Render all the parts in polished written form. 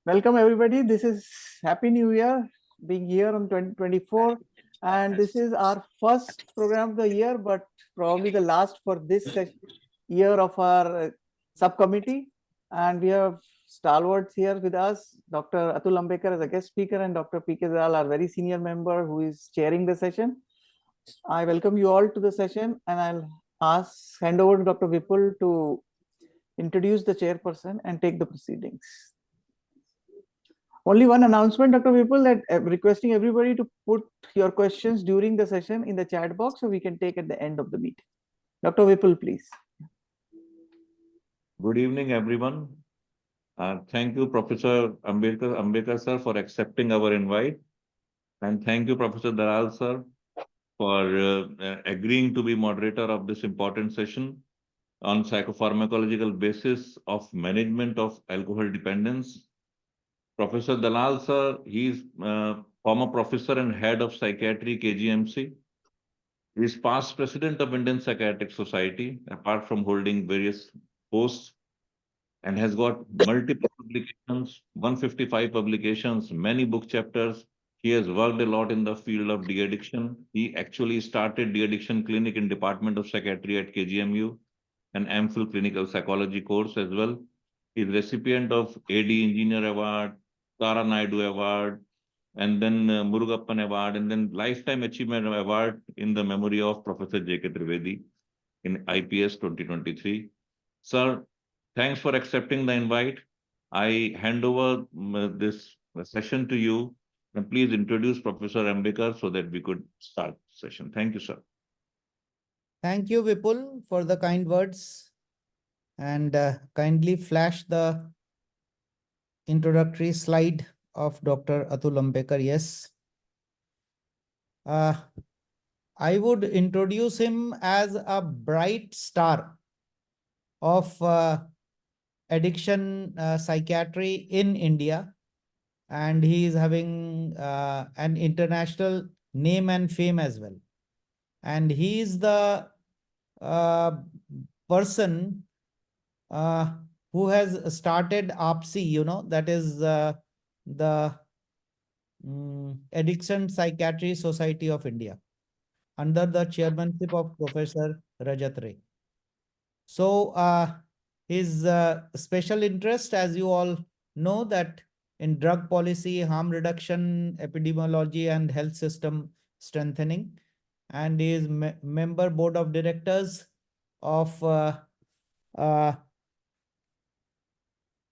Welcome everybody. This is Happy New Year, being here on 2024, and this is our first program of the year, but probably the last for this year of our subcommittee. And we have stalwarts here with us, Dr. Atul Ambekar as a guest speaker, and Dr. P.K. Zal, our very senior member who is chairing the session. I welcome you all to the session, and I'll hand over to Dr. Vipul to introduce the chairperson and take the proceedings. Only one announcement, Dr. Vipul, that requesting everybody to put your questions during the session in the chat box so we can take at the end of the meeting. Dr. Vipul, please. Good evening, everyone. Thank you, Professor Ambekar sir, for accepting our invite. And thank you, Professor Dalal sir, for agreeing to be moderator of this important session on psychopharmacological basis of management of alcohol dependence. Professor Dalal sir, he is former professor and head of psychiatry KGMC. He is past president of Indian Psychiatric Society, apart from holding various posts, and has got multiple publications, 155 publications, many book chapters. He has worked a lot in the field of de-addiction. He actually started de-addiction clinic in Department of Psychiatry at KGMU, an MPhil clinical psychology course as well. He is recipient of AD Engineer Award, Tara Naidu Award, and then Murugappan Award, and then Lifetime Achievement Award in the memory of Professor J.K. Trivedi in IPS 2023. Sir, thanks for accepting the invite. I hand over this session to you, and please introduce Professor Ambekar so that we could start the session. Thank you, sir. Thank you, Vipul, for the kind words, and kindly flash the introductory slide of Dr. Atul Ambekar. Yes. I would introduce him as a bright star of addiction psychiatry in India, and he is having an international name and fame as well. And he is the person who has started APSI, that is the Addiction Psychiatry Society of India, under the chairmanship of Professor Rajat Ray. So his special interest, as you all know, that in drug policy, harm reduction, epidemiology, and health system strengthening. And he is member board of directors of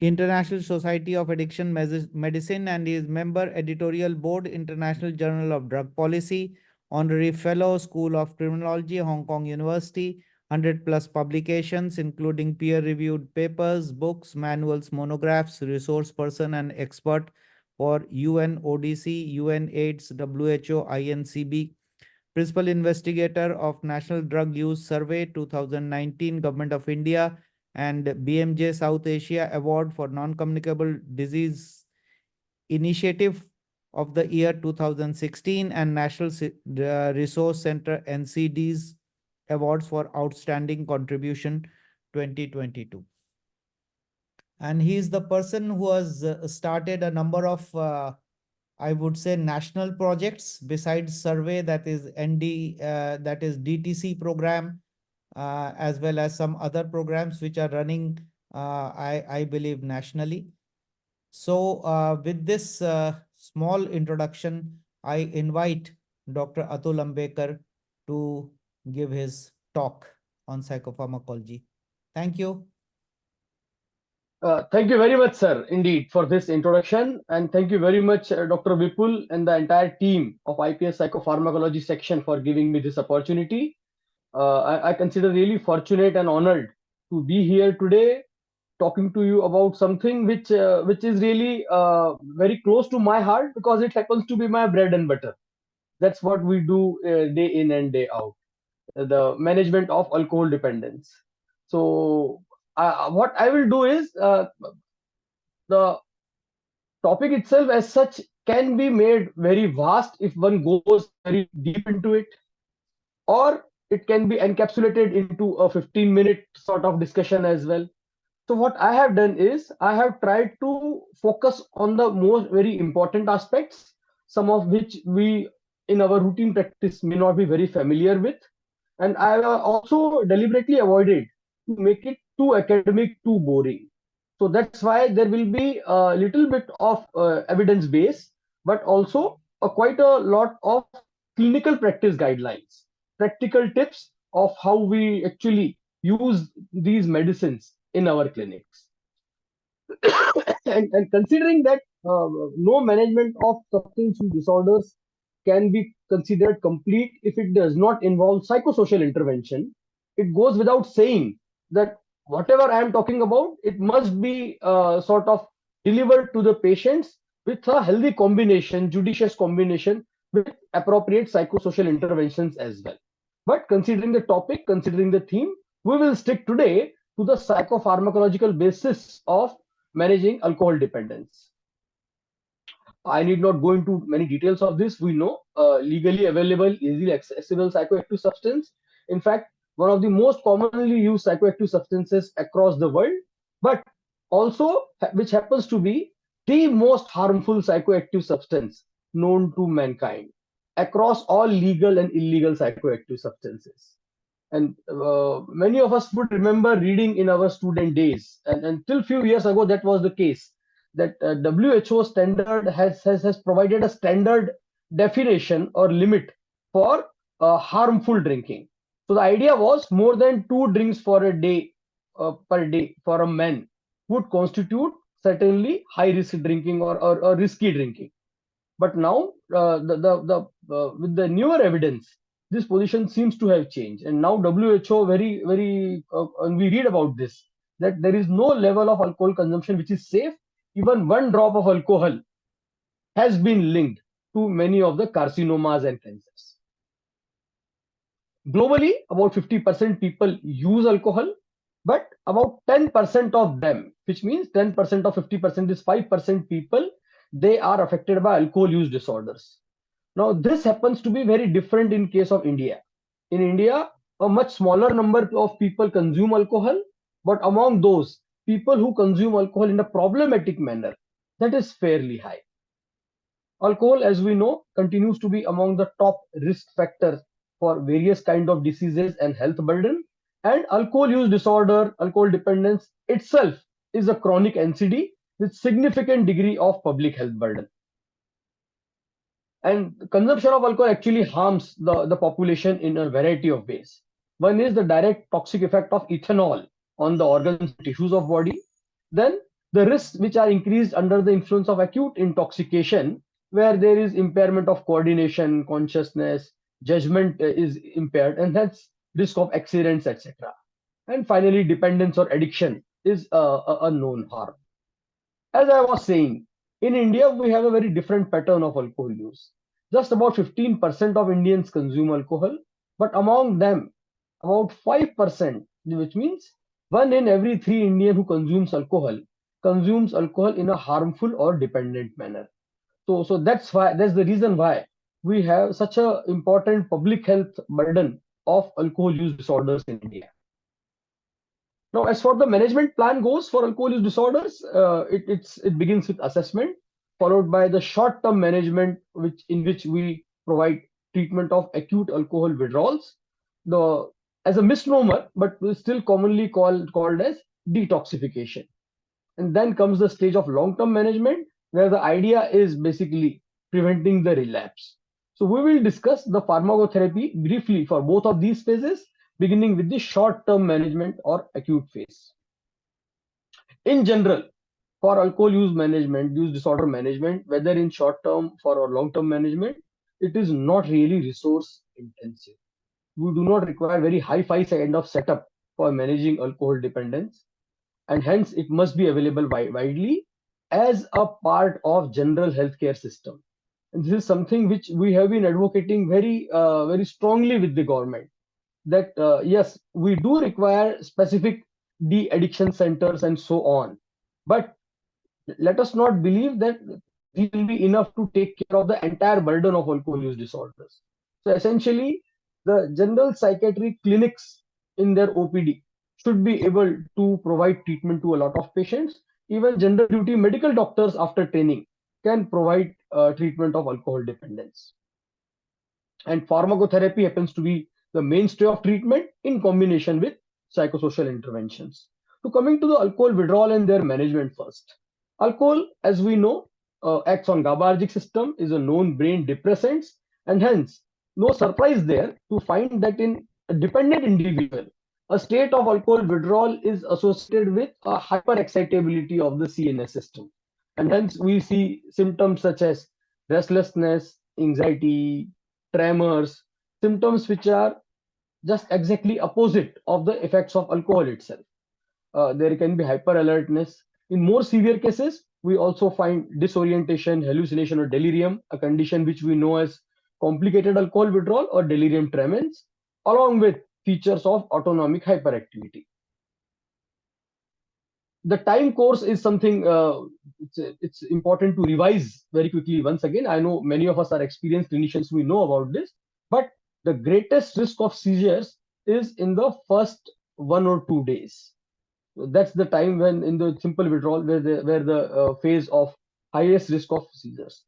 International Society of Addiction Medicine, and he is member editorial board, International Journal of Drug Policy, honorary fellow, School of Criminology, Hong Kong University, 100+ publications, including peer-reviewed papers, books, manuals, monographs, resource person and expert for UN ODC, UN AIDS, WHO, INCB, principal investigator of National Drug Use Survey 2019, Government of India, and BMJ South Asia Award for Non-Communicable Disease Initiative of the year 2016, and National Resource Center NCD's Awards for Outstanding Contribution 2022. And he is the person who has started a number of, I would say, national projects besides survey, that is that is DTC program, as well as some other programs which are running, I believe, nationally. So with this small introduction, I invite Dr. Atul Ambekar to give his talk on psychopharmacology. Thank you. Thank you very much, sir, indeed, for this introduction. And thank you very much, Dr. Vipul and the entire team of IPS Psychopharmacology Section for giving me this opportunity. I consider really fortunate and honored to be here today talking to you about something which is really very close to my heart, because it happens to be my bread and butter. That's what we do day in and day out, the management of alcohol dependence. So what I will do is, the topic itself as such can be made very vast if one goes very deep into it, or it can be encapsulated into a 15-minute sort of discussion as well. So what I have done is I have tried to focus on the most very important aspects, some of which we in our routine practice may not be very familiar with. And I have also deliberately avoided to make it too academic, too boring. So that's why there will be a little bit of evidence base, but also quite a lot of clinical practice guidelines, practical tips of how we actually use these medicines in our clinics. And considering that no management of substance use disorders can be considered complete if it does not involve psychosocial intervention, it goes without saying that whatever I am talking about, it must be sort of delivered to the patients with a healthy combination, judicious combination with appropriate psychosocial interventions as well. But considering the topic, considering the theme, we will stick today to the psychopharmacological basis of managing alcohol dependence. I need not go into many details of this. We know legally available, easily accessible psychoactive substance. In fact, one of the most commonly used psychoactive substances across the world, but also which happens to be the most harmful psychoactive substance known to mankind across all legal and illegal psychoactive substances. And many of us would remember reading in our student days, and until few years ago that was the case, that WHO standard has provided a standard definition or limit for harmful drinking. So the idea was more than 2 drinks for a day per day for a man would constitute certainly high risk drinking or risky drinking. But now with the newer evidence, this position seems to have changed, and now WHO and we read about this, that there is no level of alcohol consumption which is safe. Even 1 drop of alcohol has been linked to many of the carcinomas and cancers. Globally, about 50% people use alcohol, but about 10% of them, which means 10% of 50% is 5% people, they are affected by alcohol use disorders. Now, this happens to be very different in case of India. In India, a much smaller number of people consume alcohol, but among those, people who consume alcohol in a problematic manner, that is fairly high. Alcohol, as we know, continues to be among the top risk factors for various kinds of diseases and health burden. And alcohol use disorder, alcohol dependence itself is a chronic NCD with significant degree of public health burden. And consumption of alcohol actually harms the population in a variety of ways. One is the direct toxic effect of ethanol on the organs and tissues of body. Then the risks which are increased under the influence of acute intoxication, where there is impairment of coordination, consciousness, judgment is impaired, and that's risk of accidents, etc. And finally, dependence or addiction is a known harm. As I was saying, in India, we have a very different pattern of alcohol use. Just about 15% of Indians consume alcohol, but among them, about 5%, which means 1 in every 3 Indian who consumes alcohol in a harmful or dependent manner. So that's the reason why we have such an important public health burden of alcohol use disorders in India. Now, as for the management plan goes for alcohol use disorders, it begins with assessment, followed by the short-term management, in which we provide treatment of acute alcohol withdrawals, as a misnomer, but still commonly called as detoxification. And then comes the stage of long-term management, where the idea is basically preventing the relapse. So we will discuss the pharmacotherapy briefly for both of these phases, beginning with the short-term management or acute phase. In general, for alcohol use management, use disorder management, whether in short-term or long-term management, it is not really resource intensive. We do not require very high-fi kind of setup for managing alcohol dependence, and hence it must be available widely as a part of general healthcare system. And this is something which we have been advocating very strongly with the government, that yes, we do require specific de-addiction centers and so on, but let us not believe that these will be enough to take care of the entire burden of alcohol use disorders. So essentially, the general psychiatric clinics in their OPD should be able to provide treatment to a lot of patients. Even general duty medical doctors after training can provide treatment of alcohol dependence. And pharmacotherapy happens to be the mainstay of treatment in combination with psychosocial interventions. So coming to the alcohol withdrawal and their management first. Alcohol, as we know, acts on GABAergic system, is a known brain depressant, and hence no surprise there to find that in a dependent individual, a state of alcohol withdrawal is associated with a hyperexcitability of the CNS system. And hence we see symptoms such as restlessness, anxiety, tremors, symptoms which are just exactly opposite of the effects of alcohol itself. There can be hyper alertness. In more severe cases, we also find disorientation, hallucination, or delirium, a condition which we know as complicated alcohol withdrawal or delirium tremens, along with features of autonomic hyperactivity. The time course is something it's important to revise very quickly once again. I know many of us are experienced clinicians, we know about this, but the greatest risk of seizures is in the first 1 or 2 days. So that's the time when in the simple withdrawal where the phase of highest risk of seizures.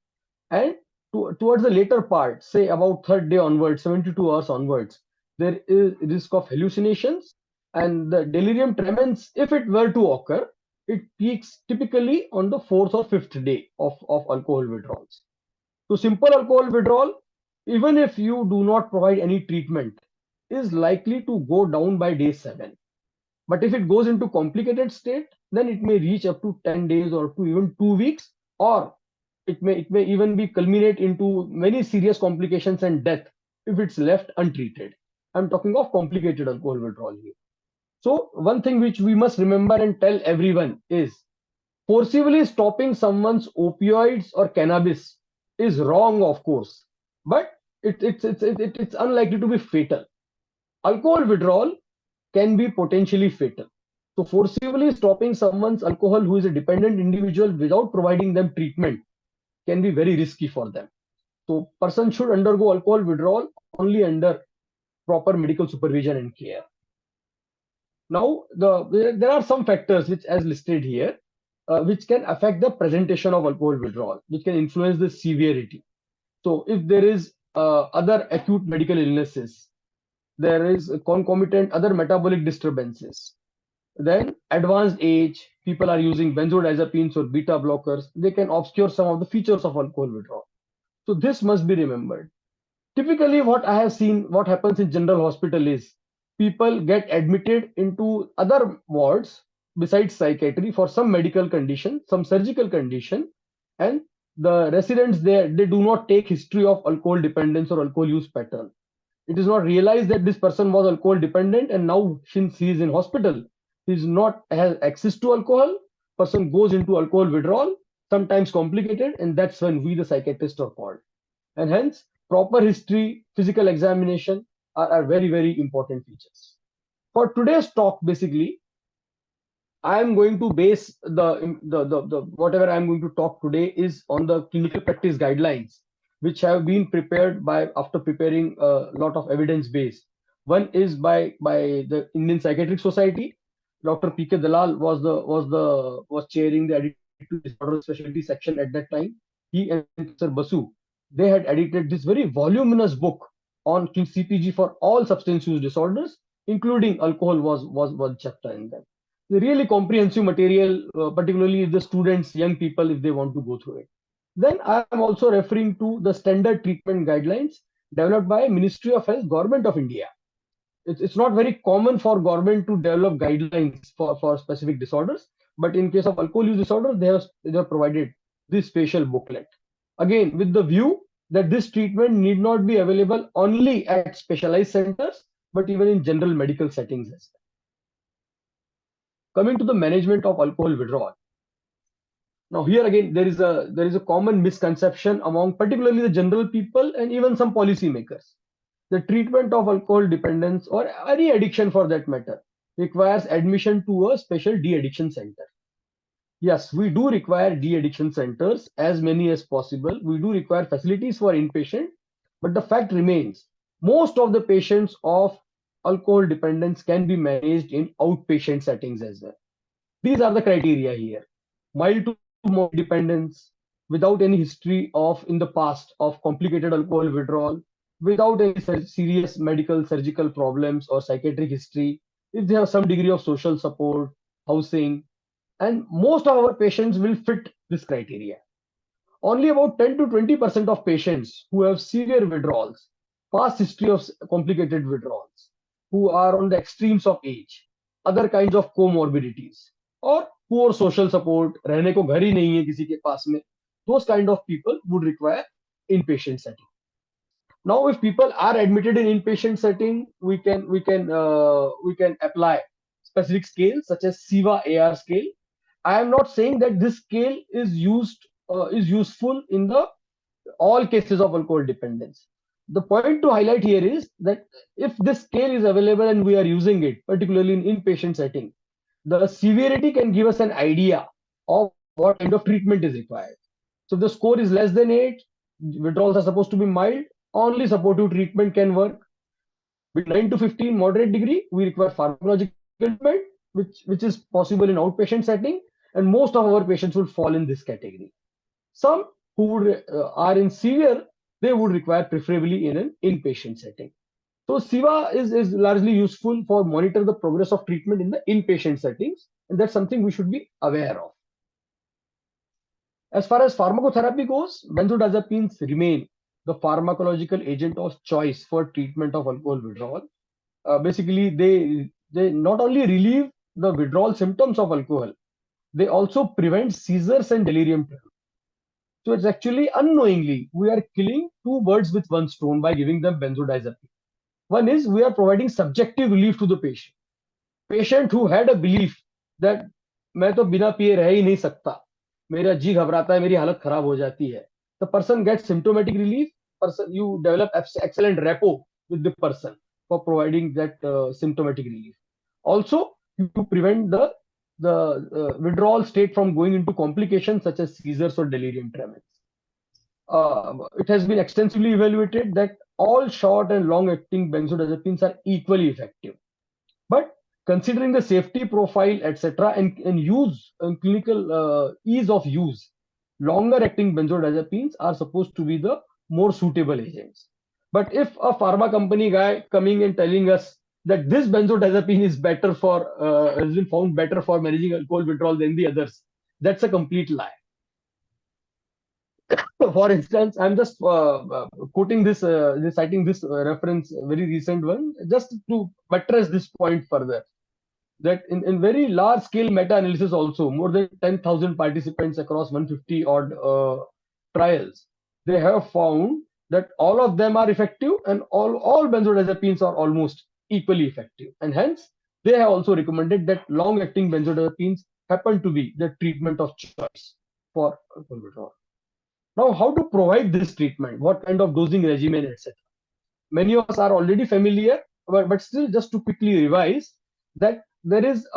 And towards the later part, say about third day onwards, 72 hours onwards, there is risk of hallucinations, and the delirium tremens, if it were to occur, it peaks typically on the 4th or 5th day of alcohol withdrawals. So simple alcohol withdrawal, even if you do not provide any treatment, is likely to go down by day 7. But if it goes into complicated state, then it may reach up to 10 days or to even 2 weeks, or it may even be culminate into many serious complications and death if it's left untreated. I'm talking of complicated alcohol withdrawal here. So one thing which we must remember and tell everyone is forcibly stopping someone's opioids or cannabis is wrong, of course, but it's unlikely to be fatal. Alcohol withdrawal can be potentially fatal. So forcibly stopping someone's alcohol who is a dependent individual without providing them treatment can be very risky for them. So person should undergo alcohol withdrawal only under proper medical supervision and care. Now, there are some factors which, as listed here, which can affect the presentation of alcohol withdrawal, which can influence the severity. So if there is other acute medical illnesses, there is concomitant other metabolic disturbances, then advanced age, people are using benzodiazepines or beta blockers, they can obscure some of the features of alcohol withdrawal. So this must be remembered. Typically, what I have seen, what happens in general hospital is people get admitted into other wards besides psychiatry for some medical condition, some surgical condition, and the residents there, they do not take history of alcohol dependence or alcohol use pattern. It is not realized that this person was alcohol dependent, and now since he is in hospital, he is not has access to alcohol. Person goes into alcohol withdrawal, sometimes complicated, and that's when we the psychiatrists are called. And hence, proper history, physical examination are very, very important features. For today's talk, basically, I am going to base the whatever I am going to talk today is on the clinical practice guidelines, which have been prepared by after preparing a lot of evidence base. One is by the Indian Psychiatric Society. Dr. P.K. Dalal was chairing the Addictive Disorder Specialty Section at that time. He and Sir Basu, they had edited this very voluminous book on CPG for all substance use disorders, including alcohol was one chapter in them. The really comprehensive material, particularly the students, young people, if they want to go through it. Then I am also referring to the standard treatment guidelines developed by Ministry of Health, Government of India. It's not very common for government to develop guidelines for specific disorders, but in case of alcohol use disorder, they have provided this special booklet. Again, with the view that this treatment need not be available only at specialized centers, but even in general medical settings as well. Coming to the management of alcohol withdrawal. Now here again, there is a common misconception among particularly the general people and even some policymakers. The treatment of alcohol dependence or any addiction for that matter requires admission to a special de-addiction center. Yes, we do require de-addiction centers, as many as possible. We do require facilities for inpatient, but the fact remains, most of the patients of alcohol dependence can be managed in outpatient settings as well. These are the criteria here. Mild to moderate dependence, without any history of in the past of complicated alcohol withdrawal, without any serious medical, surgical problems or psychiatric history, if they have some degree of social support, housing, and most of our patients will fit this criteria. Only about 10 to 20% of patients who have severe withdrawals, past history of complicated withdrawals, who are on the extremes of age, other kinds of comorbidities, or poor social support, रहने को घर ही नहीं है किसी के पास में, those kind of people would require inpatient setting. Now, if people are admitted in inpatient setting, we can apply specific scales such as SIVA AR scale. I am not saying that this scale is useful in the all cases of alcohol dependence. The point to highlight here is that if this scale is available and we are using it, particularly in inpatient setting, the severity can give us an idea of what kind of treatment is required. So if the score is less than 8, withdrawals are supposed to be mild, only supportive treatment can work. With 9 to 15 moderate degree, we require pharmacological treatment, which is possible in outpatient setting, and most of our patients will fall in this category. Some who would, are in severe, they would require preferably in an inpatient setting. So SIVA is largely useful for monitor the progress of treatment in the inpatient settings, and that's something we should be aware of. As far as pharmacotherapy goes, benzodiazepines remain the pharmacological agent of choice for treatment of alcohol withdrawal. Basically, they not only relieve the withdrawal symptoms of alcohol, they also prevent seizures and delirium. So it's actually unknowingly we are killing two birds with one stone by giving them benzodiazepine. One is we are providing subjective relief to the patient. Patient who had a belief that मैं तो बिना पिए रह ही नहीं सकता, मेरा जी घबराता है, मेरी हालत खराब हो जाती है. The person gets symptomatic relief. You develop excellent rapport with the person for providing that symptomatic relief. Also, to prevent the withdrawal state from going into complications such as seizures or delirium tremens. It has been extensively evaluated that all short and long-acting benzodiazepines are equally effective. But considering the safety profile, etc., and use and clinical ease of use, longer-acting benzodiazepines are supposed to be the more suitable agents. But if a pharma company guy coming and telling us that this benzodiazepine is better for has been found better for managing alcohol withdrawal than the others, that's a complete lie. For instance, I'm just quoting this, citing this reference, very recent one, just to buttress this point further. That in very large scale meta-analysis also, more than 10,000 participants across 150 odd trials, they have found that all of them are effective and all benzodiazepines are almost equally effective. And hence, they have also recommended that long-acting benzodiazepines happen to be the treatment of choice for alcohol withdrawal. Now, how to provide this treatment? What kind of dosing regimen, etc. Many of us are already familiar, but still just to quickly revise that there is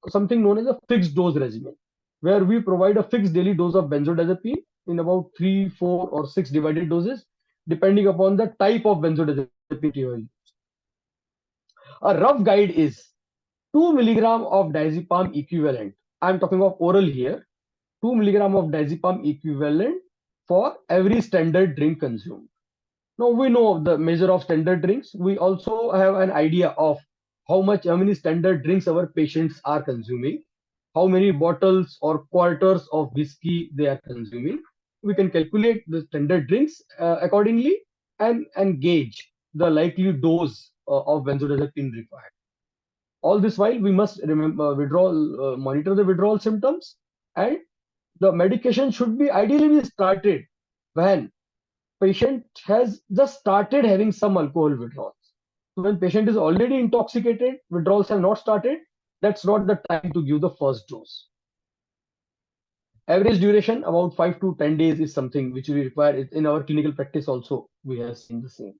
something known as a fixed dose regimen, where we provide a fixed daily dose of benzodiazepine in about 3, 4, or 6 divided doses, depending upon the type of benzodiazepine you use. A rough guide is 2 milligram of diazepam equivalent. I'm talking of oral here. 2 milligram of diazepam equivalent for every standard drink consumed. Now we know the measure of standard drinks. We also have an idea of how many standard drinks our patients are consuming, how many bottles or quarters of whiskey they are consuming. We can calculate the standard drinks accordingly and gauge the likely dose of benzodiazepine required. All this while we must remember monitor the withdrawal symptoms, and the medication should be ideally started when patient has just started having some alcohol withdrawals. So when patient is already intoxicated, withdrawals have not started, that's not the time to give the first dose. Average duration about 5 to 10 days is something which we require. In our clinical practice also, we have seen the same.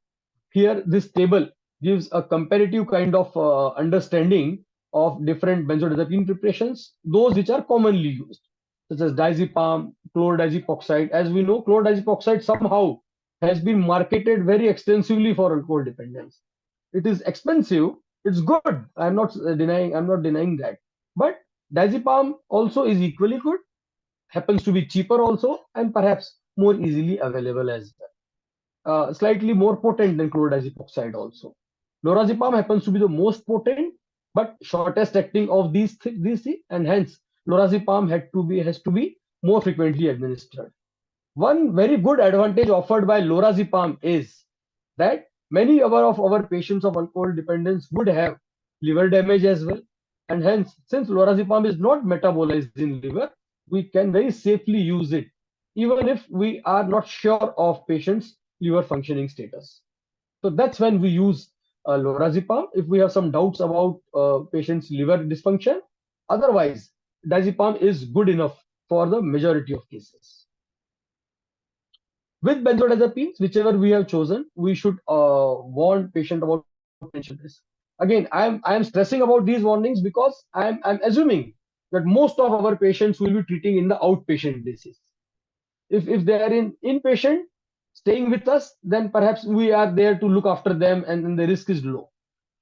Here, this table gives a comparative kind of understanding of different benzodiazepine preparations, those which are commonly used, such as diazepam, chlordiazepoxide. As we know, chlordiazepoxide somehow has been marketed very extensively for alcohol dependence. It is expensive. It's good. I'm not denying that. But diazepam also is equally good, happens to be cheaper also, and perhaps more easily available as well. Slightly more potent than chlordiazepoxide also. Lorazepam happens to be the most potent, but shortest acting of these three, and hence lorazepam has to be more frequently administered. One very good advantage offered by lorazepam is that many of our patients of alcohol dependence would have liver damage as well, and hence, since lorazepam is not metabolized in liver, we can very safely use it, even if we are not sure of patients' liver functioning status. So that's when we use lorazepam if we have some doubts about patient's liver dysfunction. Otherwise, diazepam is good enough for the majority of cases. With benzodiazepines, whichever we have chosen, we should warn patient about potential risk. Again, I am stressing about these warnings because I'm assuming that most of our patients will be treating in the outpatient basis. If they are in inpatient, staying with us, then perhaps we are there to look after them, and the risk is low.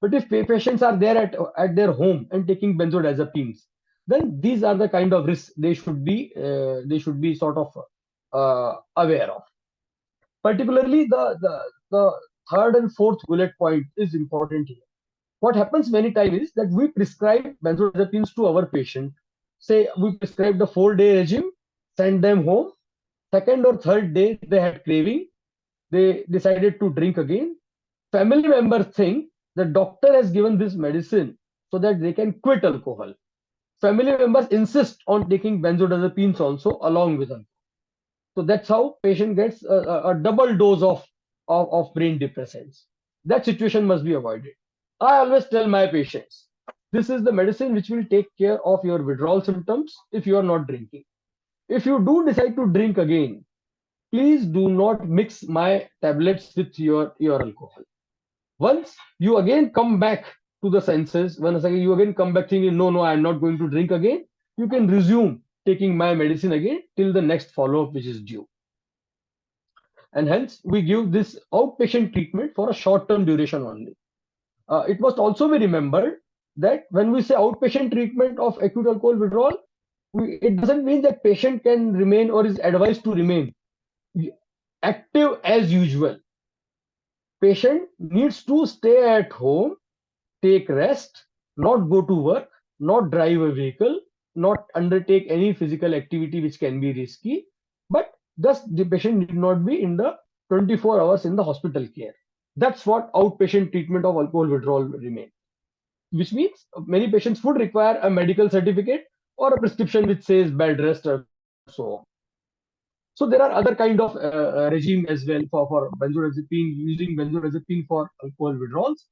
But if patients are there at their home and taking benzodiazepines, then these are the kind of risks they should be sort of aware of. Particularly the third and fourth bullet point is important here. What happens many times is that we prescribe benzodiazepines to our patient. Say we prescribe the 4-day regime, send them home. Second or third day they had craving, they decided to drink again. Family members think the doctor has given this medicine so that they can quit alcohol. Family members insist on taking benzodiazepines also along with alcohol. So that's how patient gets a double dose of brain depressants. That situation must be avoided. I always tell my patients, this is the medicine which will take care of your withdrawal symptoms if you are not drinking. If you do decide to drink again, please do not mix my tablets with your alcohol. Once you again come back to the senses, once again you again come back thinking, no, I'm not going to drink again, you can resume taking my medicine again till the next follow-up which is due. And hence we give this outpatient treatment for a short-term duration only. It must also be remembered that when we say outpatient treatment of acute alcohol withdrawal, it doesn't mean that patient can remain or is advised to remain active as usual. Patient needs to stay at home, take rest, not go to work, not drive a vehicle, not undertake any physical activity which can be risky, but thus the patient need not be in the 24 hours in the hospital care. That's what outpatient treatment of alcohol withdrawal remain, which means many patients would require a medical certificate or a prescription which says bed rest or so on. So there are other kind of regime as well for benzodiazepine, using benzodiazepine for alcohol withdrawals.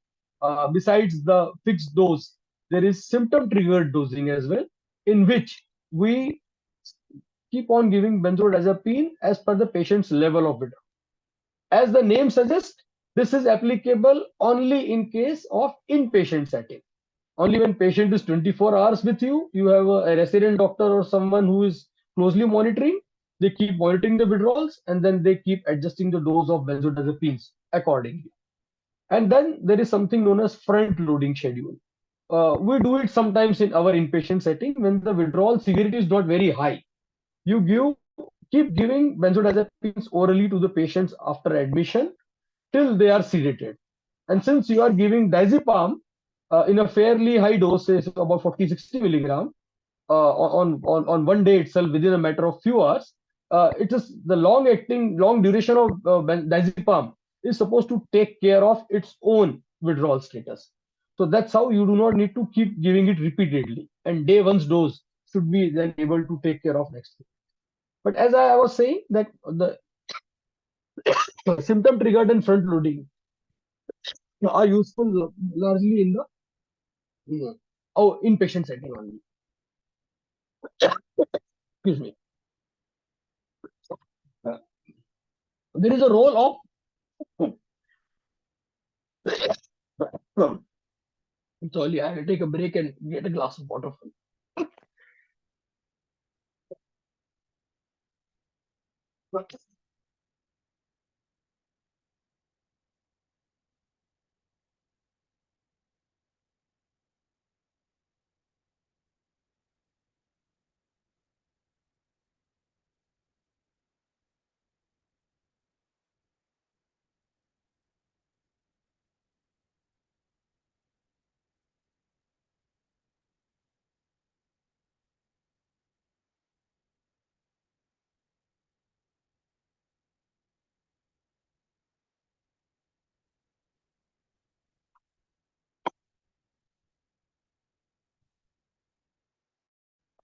Besides the fixed dose, there is symptom triggered dosing as well, in which we keep on giving benzodiazepine as per the patient's level of withdrawal. As the name suggests, this is applicable only in case of inpatient setting. Only when patient is 24 hours with you, you have a resident doctor or someone who is closely monitoring. They keep monitoring the withdrawals and then they keep adjusting the dose of benzodiazepines accordingly. And then there is something known as front loading schedule. We do it sometimes in our inpatient setting when the withdrawal severity is not very high. You keep giving benzodiazepines orally to the patients after admission till they are sedated. And since you are giving diazepam in a fairly high dose, say about 40-60 milligram on one day itself within a matter of few hours, it is the long duration of diazepam is supposed to take care of its own withdrawal status. So that's how you do not need to keep giving it repeatedly. And day one's dose should be then able to take care of next day. But as I was saying, that the symptom triggered and front loading are useful largely in the inpatient setting only. Excuse me. There is a role of sorry, I will take a break and get a glass of water.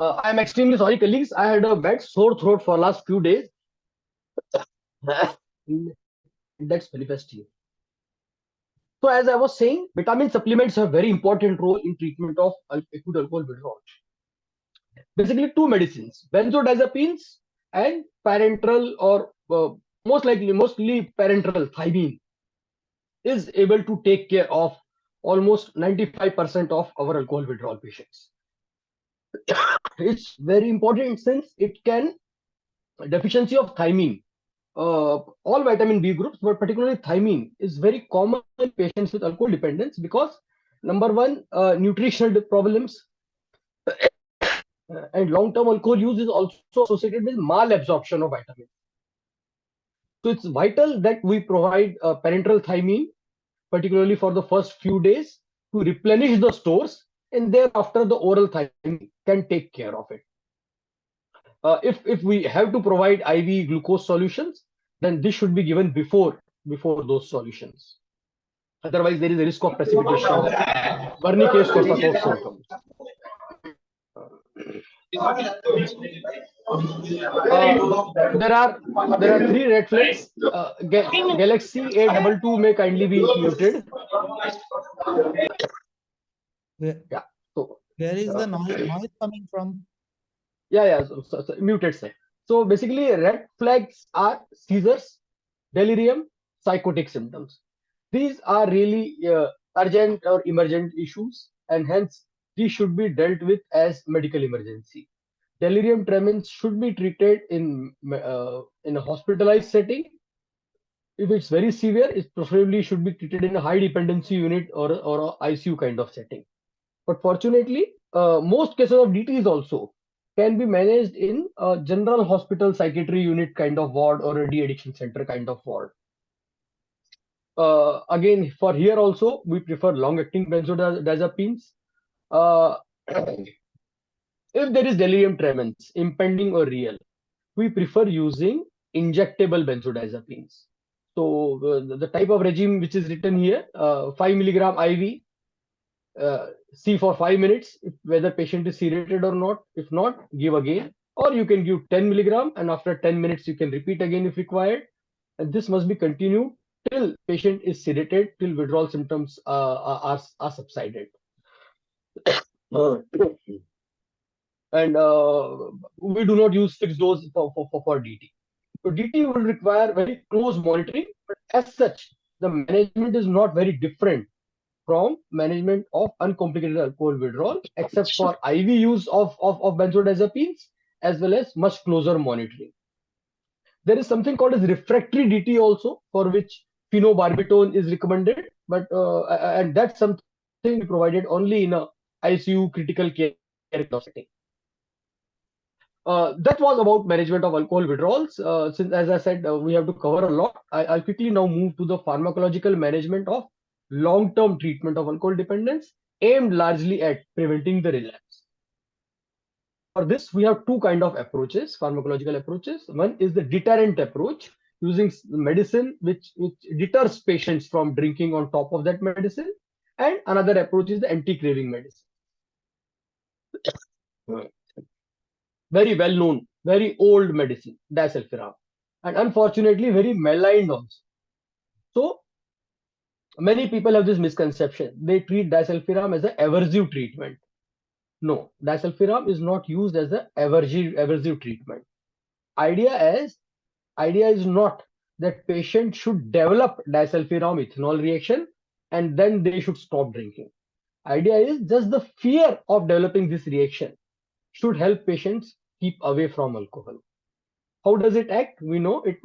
I'm extremely sorry, colleagues. I had a bad sore throat for last few days. That's manifesting. So as I was saying, vitamin supplements have very important role in treatment of acute alcohol withdrawal. Basically, two medicines: benzodiazepines and parenteral, or mostly parenteral thiamine, is able to take care of almost 95% of our alcohol withdrawal patients. It's very important since it can deficiency of thiamine. All vitamin B groups, but particularly thiamine, is very common in patients with alcohol dependence because number one, nutritional problems, and long-term alcohol use is also associated with malabsorption of vitamins. So it's vital that we provide parenteral thiamine, particularly for the first few days, to replenish the stores, and thereafter the oral thiamine can take care of it. If we have to provide IV glucose solutions, then this should be given before those solutions. Otherwise, there is a risk of precipitation of Wernicke's Korsakoff symptoms. There are three red flags. Galaxy A22 may kindly be muted. Where, Yeah. So where is the noise coming from? yeah. So muted, sir. So basically, red flags are seizures, delirium, psychotic symptoms. These are really urgent or emergent issues, and hence these should be dealt with as medical emergency. Delirium tremens should be treated in a hospitalized setting. If it's very severe, it preferably should be treated in a high dependency unit or a ICU kind of setting. But fortunately, most cases of DTs also can be managed in a general hospital psychiatry unit kind of ward or a de-addiction center kind of ward. Again, for here also, we prefer long-acting benzodiazepines. If there is delirium tremens, impending or real, we prefer using injectable benzodiazepines. So the type of regime which is written here, 5 milligram IV, see for 5 minutes whether patient is sedated or not. If not, give again, or you can give 10 milligram, and after 10 minutes you can repeat again if required. And this must be continued till patient is sedated, till withdrawal symptoms are subsided. And we do not use fixed dose for DT. So DT will require very close monitoring, but as such, the management is not very different from management of uncomplicated alcohol withdrawal, except for IV use of benzodiazepines, as well as much closer monitoring. There is something called as refractory DT also, for which phenobarbital is recommended, but and that's something provided only in a ICU critical care setting. That was about management of alcohol withdrawals. Since, as I said, we have to cover a lot, I'll quickly now move to the pharmacological management of long-term treatment of alcohol dependence, aimed largely at preventing the relapse. For this, we have two kind of approaches, pharmacological approaches. One is the deterrent approach, using medicine which deters patients from drinking on top of that medicine, and another approach is the anti-craving medicine. Very well known, very old medicine, disulfiram, and unfortunately very maligned also. So many people have this misconception. They treat disulfiram as an aversive treatment. No, disulfiram is not used as an aversive treatment. Idea is not that patient should develop disulfiram ethanol reaction and then they should stop drinking. Idea is just the fear of developing this reaction should help patients keep away from alcohol. How does it act? We know it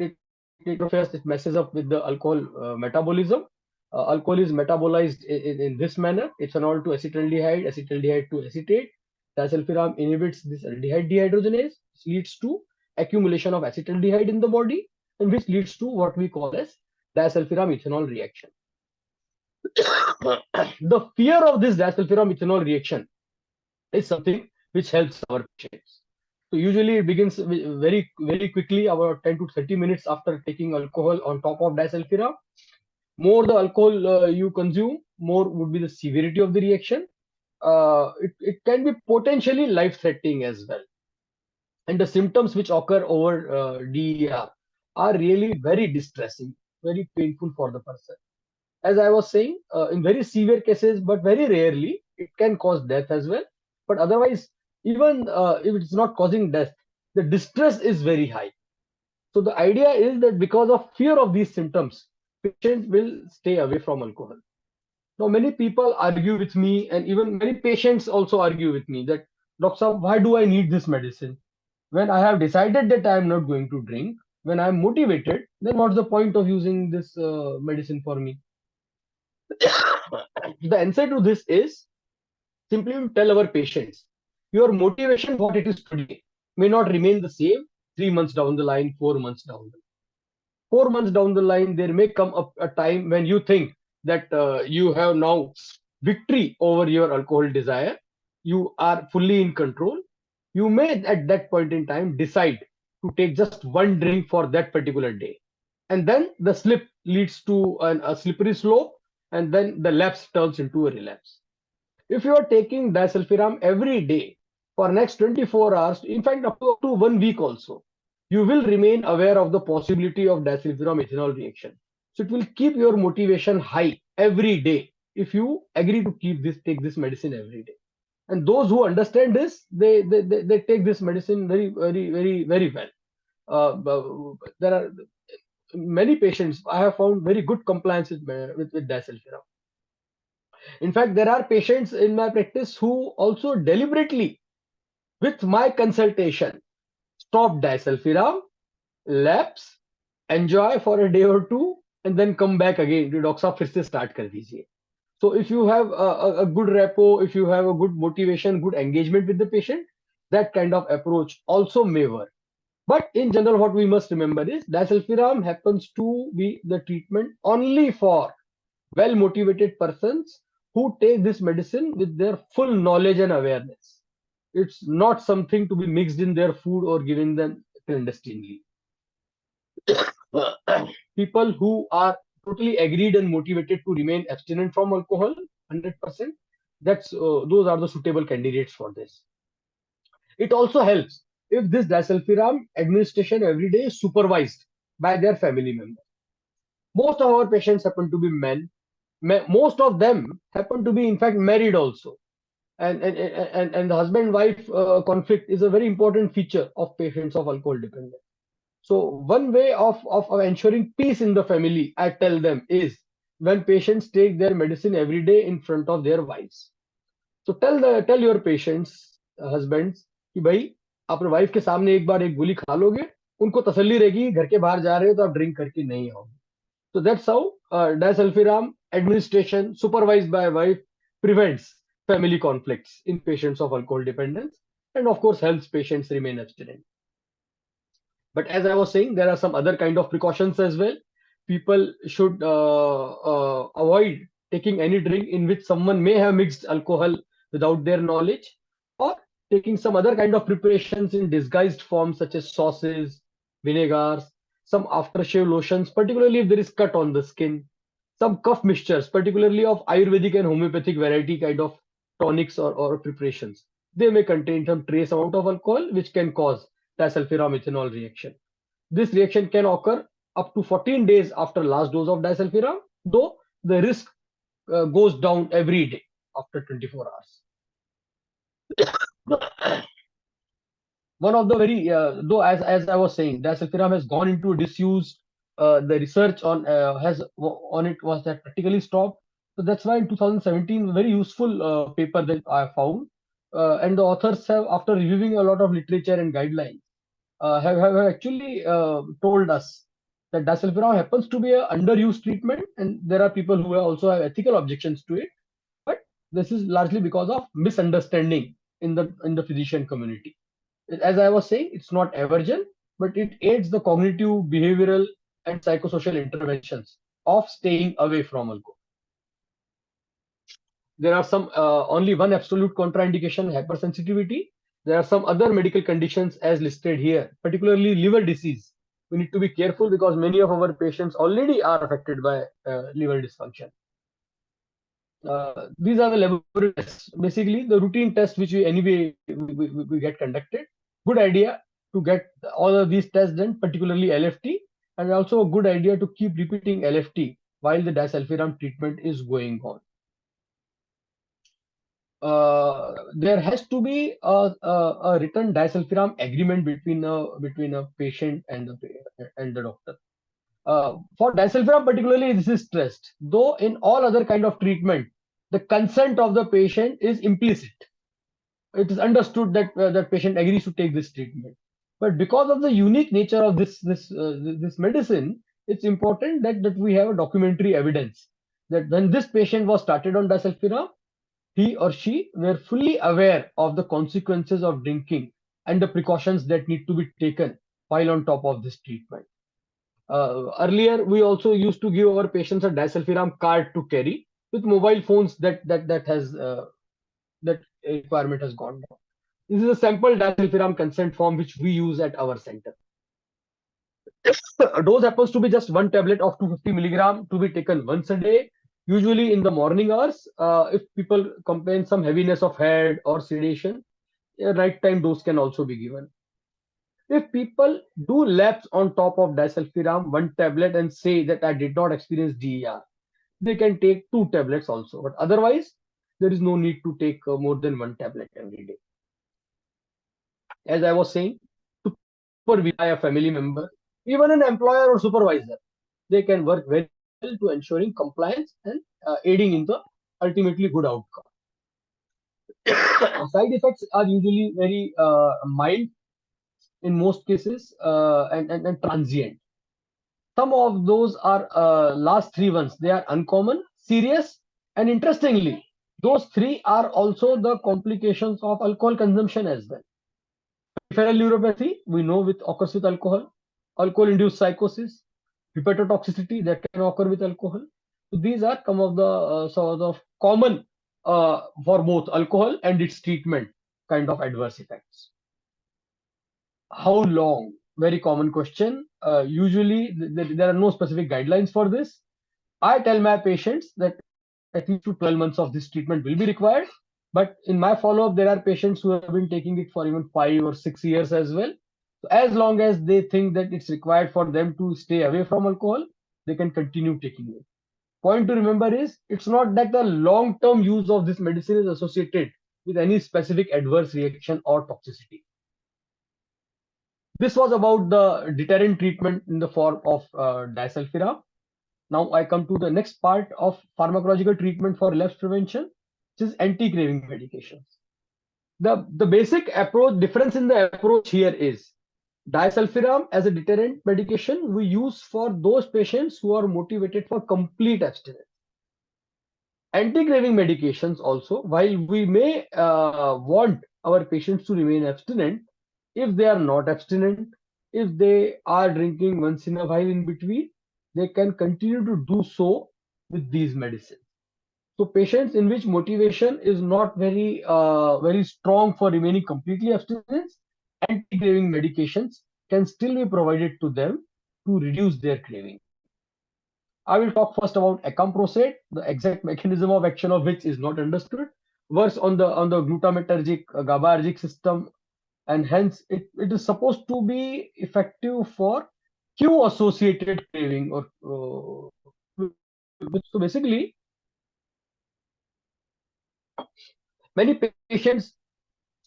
messes up with the alcohol metabolism. Alcohol is metabolized in this manner: ethanol to acetaldehyde, acetaldehyde to acetate. Disulfiram inhibits this aldehyde dehydrogenase, which leads to accumulation of acetaldehyde in the body, and which leads to what we call as disulfiram ethanol reaction. The fear of this disulfiram ethanol reaction is something which helps our patients. So usually it begins very quickly, about 10 to 30 minutes after taking alcohol on top of disulfiram. More the alcohol you consume, more would be the severity of the reaction. it can be potentially life-threatening as well. And the symptoms which occur over DER are really very distressing, very painful for the person. As I was saying, in very severe cases, but very rarely, it can cause death as well. But otherwise, even if it's not causing death, the distress is very high. So the idea is that because of fear of these symptoms, patients will stay away from alcohol. Now, many people argue with me, and even many patients also argue with me that, Doctor, Saab, why do I need this medicine? When I have decided that I am not going to drink, when I am motivated, then what's the point of using this medicine for me? The answer to this is simply to tell our patients, your motivation, what it is today, may not remain the same 3 months down the line, 4 months down the line. 4 months down the line, there may come a time when you think that you have now victory over your alcohol desire. You are fully in control. You may at that point in time decide to take just one drink for that particular day. And then the slip leads to a slippery slope, and then the lapse turns into a relapse. If you are taking disulfiram every day for next 24 hours, in fact, up to 1 week also, you will remain aware of the possibility of disulfiram ethanol reaction. So it will keep your motivation high every day if you agree to take this medicine every day. And those who understand this, they take this medicine very well. There are many patients I have found very good compliance with disulfiram. In fact, there are patients in my practice who also deliberately, with my consultation, stop disulfiram, lapse, enjoy for a day or two, and then come back again. Doctor साहब फिर से start कर दीजिए. So if you have a good rapport, if you have a good motivation, good engagement with the patient, that kind of approach also may work. But in general, what we must remember is disulfiram happens to be the treatment only for well-motivated persons who take this medicine with their full knowledge and awareness. It's not something to be mixed in their food or given them clandestinely. People who are totally agreed and motivated to remain abstinent from alcohol 100%, those are the suitable candidates for this. It also helps if this disulfiram administration every day is supervised by their family members. Most of our patients happen to be men. Most of them happen to be in fact married also, and the husband-wife conflict is a very important feature of patients of alcohol dependence. So one way of ensuring peace in the family, I tell them, is when patients take their medicine every day in front of their wives. So tell your patients, husbands, कि भाई अपने wife के सामने एक बार एक गोली खा लोगे, उनको तसल्ली रहेगी घर के बाहर जा रहे हो तो आप ड्रिंक करके नहीं आओगे. So that's how disulfiram administration supervised by a wife prevents family conflicts in patients of alcohol dependence, and of course helps patients remain abstinent. But as I was saying, there are some other kind of precautions as well. People should avoid taking any drink in which someone may have mixed alcohol without their knowledge, or taking some other kind of preparations in disguised forms such as sauces, vinegars, some aftershave lotions, particularly if there is cut on the skin, some cough mixtures, particularly of Ayurvedic and homeopathic variety kind of tonics or preparations. They may contain some trace amount of alcohol, which can cause disulfiram ethanol reaction. This reaction can occur up to 14 days after last dose of disulfiram, though the risk goes down every day after 24 hours. One of the very, though as I was saying, disulfiram has gone into disuse. The research on it was that practically stopped. So that's why in 2017, a very useful paper that I found, and the authors have, after reviewing a lot of literature and guidelines, have actually told us that disulfiram happens to be an underused treatment, and there are people who also have ethical objections to it. But this is largely because of misunderstanding in the physician community. As I was saying, it's not aversion, but it aids the cognitive, behavioral, and psychosocial interventions of staying away from alcohol. There are some only one absolute contraindication, hypersensitivity. There are some other medical conditions as listed here, particularly liver disease. We need to be careful because many of our patients already are affected by liver dysfunction. These are the laboratory tests, basically the routine tests which we anyway we get conducted. Good idea to get all of these tests done, particularly LFT, and also a good idea to keep repeating LFT while the disulfiram treatment is going on. There has to be a written disulfiram agreement between a patient and the doctor. For disulfiram particularly, this is stressed. Though in all other kind of treatment, the consent of the patient is implicit. It is understood that that patient agrees to take this treatment. But because of the unique nature of this medicine, it's important that we have a documentary evidence that when this patient was started on disulfiram, he or she were fully aware of the consequences of drinking and the precautions that need to be taken while on top of this treatment. Earlier, we also used to give our patients a disulfiram card to carry with mobile phones that requirement has gone down. This is a sample disulfiram consent form which we use at our center. A dose happens to be just 1 tablet of 250 milligram to be taken once a day, usually in the morning hours. If people complain some heaviness of head or sedation, a right time dose can also be given. If people do lapse on top of disulfiram 1 tablet and say that I did not experience DER, they can take 2 tablets also. But otherwise, there is no need to take more than 1 tablet every day. As I was saying, supervised by a family member, even an employer or supervisor, they can work very well to ensuring compliance and aiding in the ultimately good outcome. Side effects are usually very mild in most cases and transient. Some of those are last 3 ones. They are uncommon, serious, and interestingly, those 3 are also the complications of alcohol consumption as well. Peripheral neuropathy, we know occurs with alcohol, alcohol-induced psychosis, hepatotoxicity that can occur with alcohol. So these are some of the sort of common for both alcohol and its treatment kind of adverse effects. How long? Very common question. Usually there are no specific guidelines for this. I tell my patients that at least 12 months of this treatment will be required. But in my follow-up, there are patients who have been taking it for even 5 or 6 years as well. So as long as they think that it's required for them to stay away from alcohol, they can continue taking it. Point to remember is, it's not that the long-term use of this medicine is associated with any specific adverse reaction or toxicity. This was about the deterrent treatment in the form of disulfiram. Now I come to the next part of pharmacological treatment for relapse prevention, which is anti-craving medications. The basic approach, difference in the approach here is disulfiram as a deterrent medication we use for those patients who are motivated for complete abstinence. Anti-craving medications also, while we may want our patients to remain abstinent, if they are not abstinent, if they are drinking once in a while in between, they can continue to do so with these medicines. So patients in which motivation is not very strong for remaining completely abstinent, anti-craving medications can still be provided to them to reduce their craving. I will talk first about acamprosate, the exact mechanism of action of which is not understood. Works on the glutamatergic GABAergic system, and hence it is supposed to be effective for cue associated craving or so basically many patients,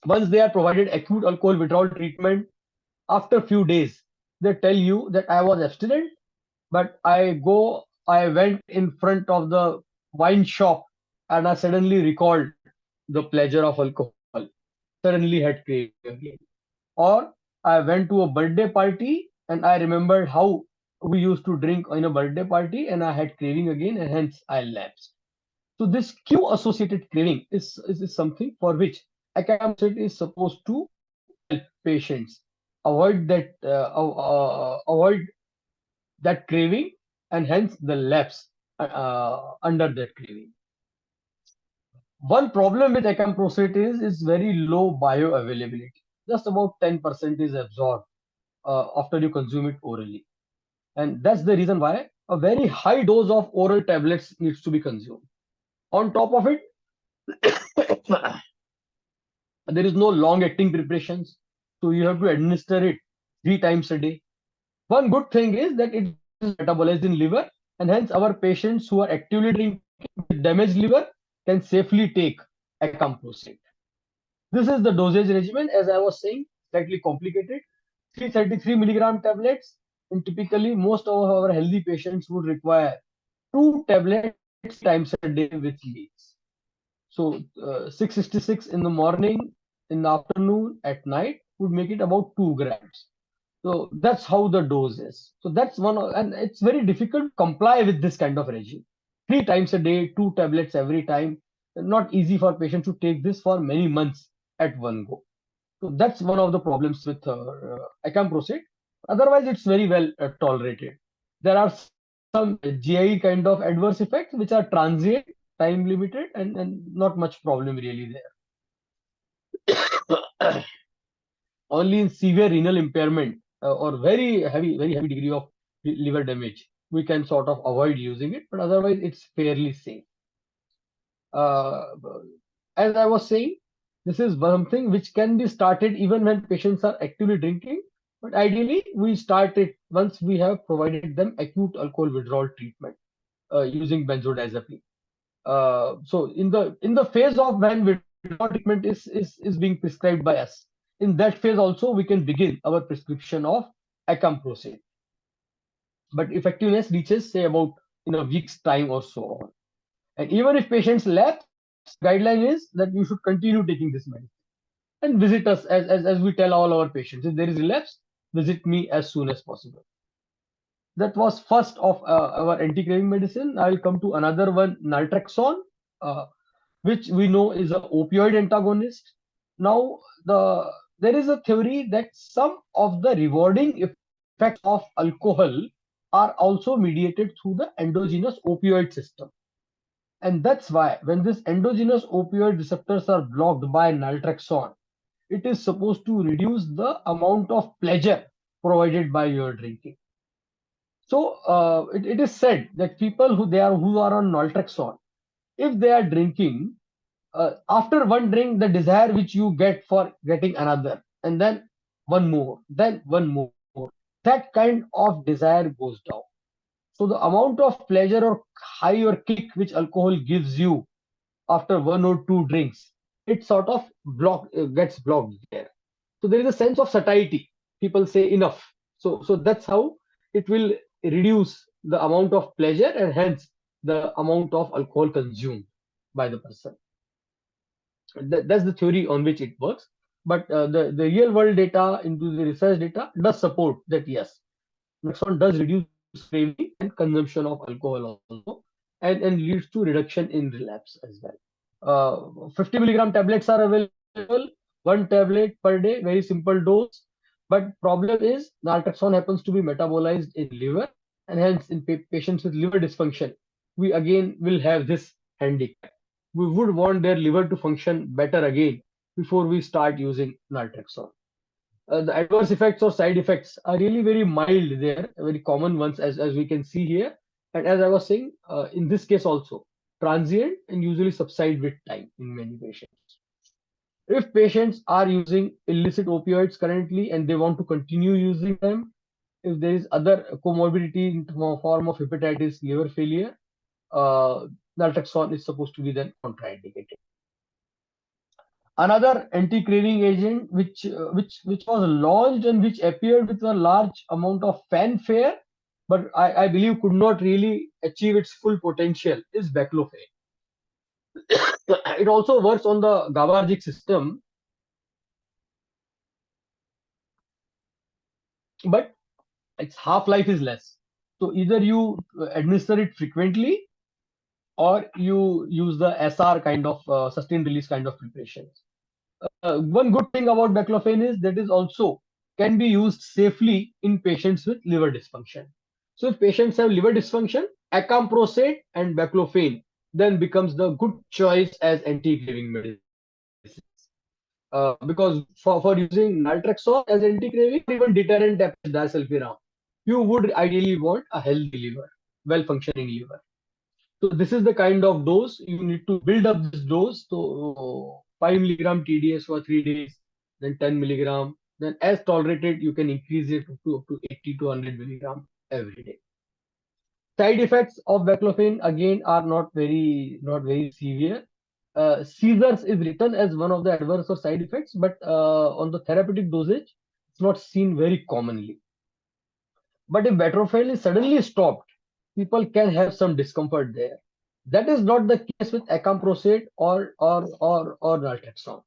once they are provided acute alcohol withdrawal treatment, after a few days they tell you that I was abstinent, but I went in front of the wine shop and I suddenly recalled the pleasure of alcohol, suddenly had craving again. Or I went to a birthday party and I remembered how we used to drink in a birthday party and I had craving again and hence I lapsed. So this cue associated craving is something for which acamprosate is supposed to help patients avoid that craving and hence the lapse under that craving. One problem with acamprosate is very low bioavailability. Just about 10% is absorbed after you consume it orally. And that's the reason why a very high dose of oral tablets needs to be consumed. On top of it, there is no long-acting preparations, so you have to administer it 3 times a day. One good thing is that it is metabolized in liver, and hence our patients who are actively drinking with damaged liver can safely take acamprosate. This is the dosage regimen, as I was saying, slightly complicated. 333 milligram tablets, and typically most of our healthy patients would require 2 tablets times a day with meals. So 666 in the morning, in the afternoon, at night would make it about 2 grams. So that's how the dose is. So that's one, and it's very difficult to comply with this kind of regime. 3 times a day, 2 tablets every time. Not easy for patients to take this for many months at one go. So that's one of the problems with acamprosate. Otherwise, it's very well tolerated. There are some GI kind of adverse effects which are transient, time limited, and not much problem really there. Only in severe renal impairment or very heavy degree of liver damage, we can sort of avoid using it, but otherwise it's fairly safe. As I was saying, this is something which can be started even when patients are actively drinking, but ideally we start it once we have provided them acute alcohol withdrawal treatment using benzodiazepine. So in the phase of when withdrawal treatment is being prescribed by us, in that phase also we can begin our prescription of acamprosate. But effectiveness reaches say about in a week's time or so on. And even if patients lapse, guideline is that you should continue taking this medicine and visit us as we tell all our patients. If there is relapse, visit me as soon as possible. That was first of our anti-craving medicine. I will come to another one, naltrexone, which we know is an opioid antagonist. Now, there is a theory that some of the rewarding effects of alcohol are also mediated through the endogenous opioid system. And that's why when this endogenous opioid receptors are blocked by naltrexone, it is supposed to reduce the amount of pleasure provided by your drinking. So it is said that people who are on naltrexone, if they are drinking, after one drink, the desire which you get for getting another, and then one more, that kind of desire goes down. So the amount of pleasure or high or kick which alcohol gives you after 1 or 2 drinks, it sort of gets blocked there. So there is a sense of satiety. People say enough. So that's how it will reduce the amount of pleasure and hence the amount of alcohol consumed by the person. That's the theory on which it works. But the real world data into the research data does support that yes, naltrexone does reduce craving and consumption of alcohol also, and leads to reduction in relapse as well. 50 milligram tablets are available, 1 tablet per day, very simple dose. But problem is naltrexone happens to be metabolized in liver, and hence in patients with liver dysfunction, we again will have this handicap. We would want their liver to function better again before we start using naltrexone. The adverse effects or side effects are really very mild there, very common ones as we can see here. And as I was saying, in this case also, transient and usually subside with time in many patients. If patients are using illicit opioids currently and they want to continue using them, if there is other comorbidity in the form of hepatitis, liver failure, naltrexone is supposed to be then contraindicated. Another anti-craving agent which was launched and which appeared with a large amount of fanfare, but I believe could not really achieve its full potential is baclofen. It also works on the GABAergic system, but its half-life is less. So either you administer it frequently or you use the SR kind of sustained release kind of preparations. One good thing about baclofen is that is also can be used safely in patients with liver dysfunction. So if patients have liver dysfunction, acamprosate and baclofen then becomes the good choice as anti-craving medicines. Because for using naltrexone as anti-craving, even deterrent disulfiram, you would ideally want a healthy liver, well-functioning liver. So this is the kind of dose you need to build up this dose. So 5 milligram TDS for 3 days, then 10 milligram, then as tolerated, you can increase it up to 80 to 100 milligram every day. Side effects of baclofen again are not very severe. Seizures is written as one of the adverse or side effects, but on the therapeutic dosage, it's not seen very commonly. But if baclofen is suddenly stopped, people can have some discomfort there. That is not the case with acamprosate or naltrexone.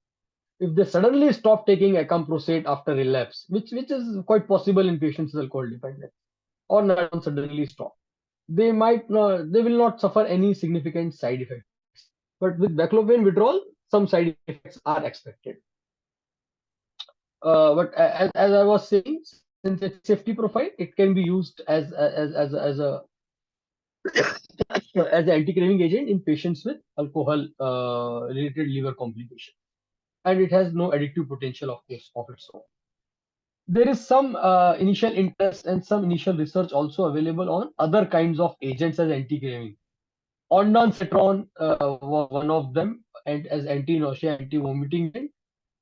If they suddenly stop taking acamprosate after relapse, which is quite possible in patients with alcohol dependence, or naltrexone suddenly stop, they will not suffer any significant side effects. But with baclofen withdrawal, some side effects are expected. But as I was saying, since its safety profile, it can be used as a as an anti-craving agent in patients with alcohol related liver complication, and it has no addictive potential of its own. There is some initial interest and some initial research also available on other kinds of agents as anti-craving. Ondansetron was one of them, and as anti-nausea, anti-vomiting agent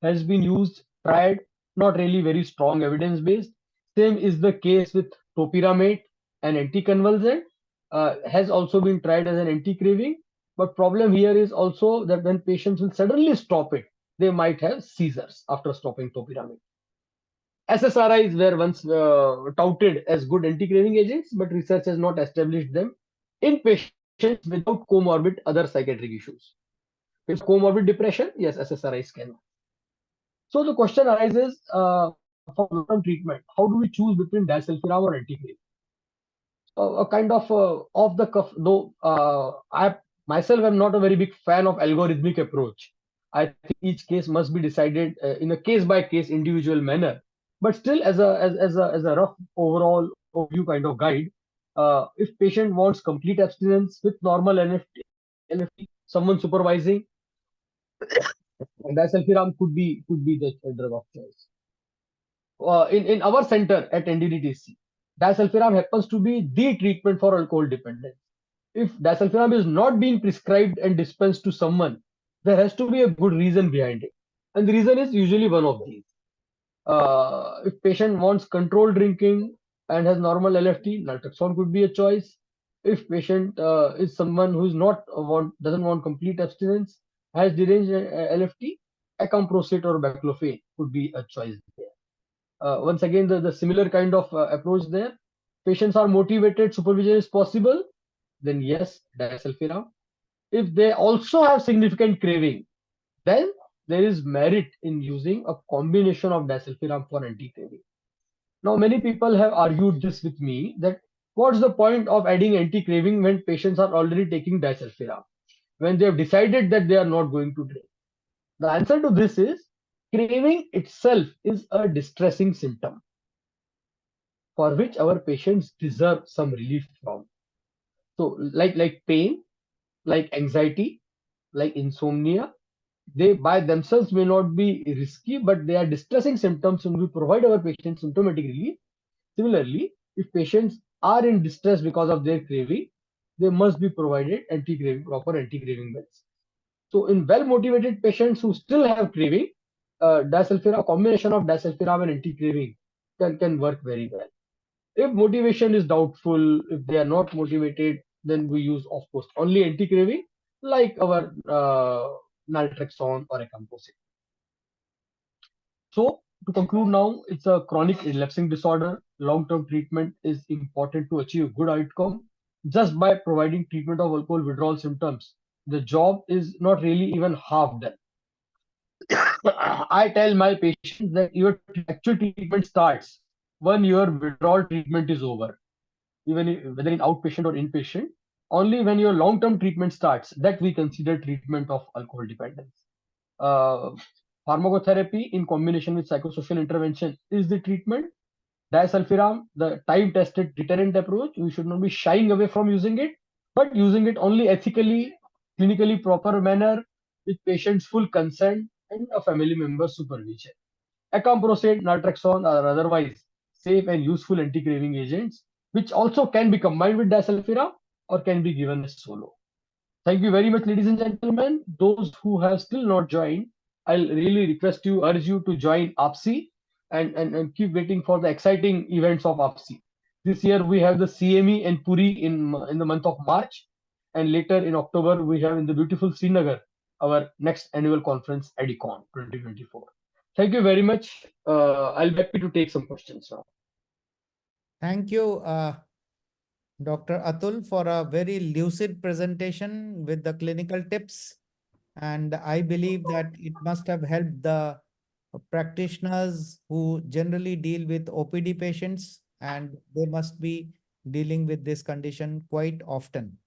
has been used, tried, not really very strong evidence-based. Same is the case with topiramate, an anticonvulsant, has also been tried as an anti-craving. But problem here is also that when patients will suddenly stop it, they might have seizures after stopping topiramate. SSRIs were once touted as good anti-craving agents, but research has not established them in patients without comorbid other psychiatric issues. With comorbid depression, yes, SSRIs can. So the question arises for long-term treatment, how do we choose between disulfiram or anti-craving? A kind of off the cuff, though I myself am not a very big fan of algorithmic approach. I think each case must be decided in a case-by-case individual manner. But still, as a rough overall overview kind of guide, if patient wants complete abstinence with normal NFT, someone supervising, disulfiram could be the drug of choice. In our center at NDDTC, disulfiram happens to be the treatment for alcohol dependence. If disulfiram is not being prescribed and dispensed to someone, there has to be a good reason behind it, and the reason is usually one of these. If patient wants controlled drinking and has normal LFT, naltrexone could be a choice. If patient is someone who is doesn't want complete abstinence, has deranged LFT, acamprosate or baclofen could be a choice there. Once again, the similar kind of approach there. Patients are motivated, supervision is possible, then yes, disulfiram. If they also have significant craving, then there is merit in using a combination of disulfiram for anti-craving. Now, many people have argued this with me, that what's the point of adding anti-craving when patients are already taking disulfiram, when they have decided that they are not going to drink? The answer to this is, craving itself is a distressing symptom for which our patients deserve some relief from. So like pain, like anxiety, like insomnia, they by themselves may not be risky, but they are distressing symptoms and we provide our patients symptomatic relief. Similarly, if patients are in distress because of their craving, they must be provided proper anti-craving meds. So in well-motivated patients who still have craving, disulfiram, a combination of disulfiram and anti-craving can work very well. If motivation is doubtful, if they are not motivated, then we use, of course, only anti-craving like our naltrexone or acamprosate. So to conclude now, it's a chronic relapsing disorder. Long-term treatment is important to achieve good outcome. Just by providing treatment of alcohol withdrawal symptoms, the job is not really even half done. I tell my patients that your actual treatment starts when your withdrawal treatment is over, even whether in outpatient or inpatient. Only when your long-term treatment starts, that we consider treatment of alcohol dependence. Pharmacotherapy in combination with psychosocial intervention is the treatment. Disulfiram, the time-tested deterrent approach, we should not be shying away from using it, but using it only ethically, clinically proper manner, with patient's full consent and a family member's supervision. Acamprosate, naltrexone are otherwise safe and useful anti-craving agents, which also can be combined with disulfiram or can be given as solo. Thank you very much, ladies and gentlemen. Those who have still not joined, I'll really request you, urge you to join APSI and keep waiting for the exciting events of APSI. This year we have the CME in Puri in the month of March, and later in October we have in the beautiful Srinagar our next annual conference, EDICON 2024. Thank you very much. I'll be happy to take some questions now. Thank you, Dr. Atul, for a very lucid presentation with the clinical tips. And I believe that it must have helped the practitioners who generally deal with OPD patients, and they must be dealing with this condition quite often.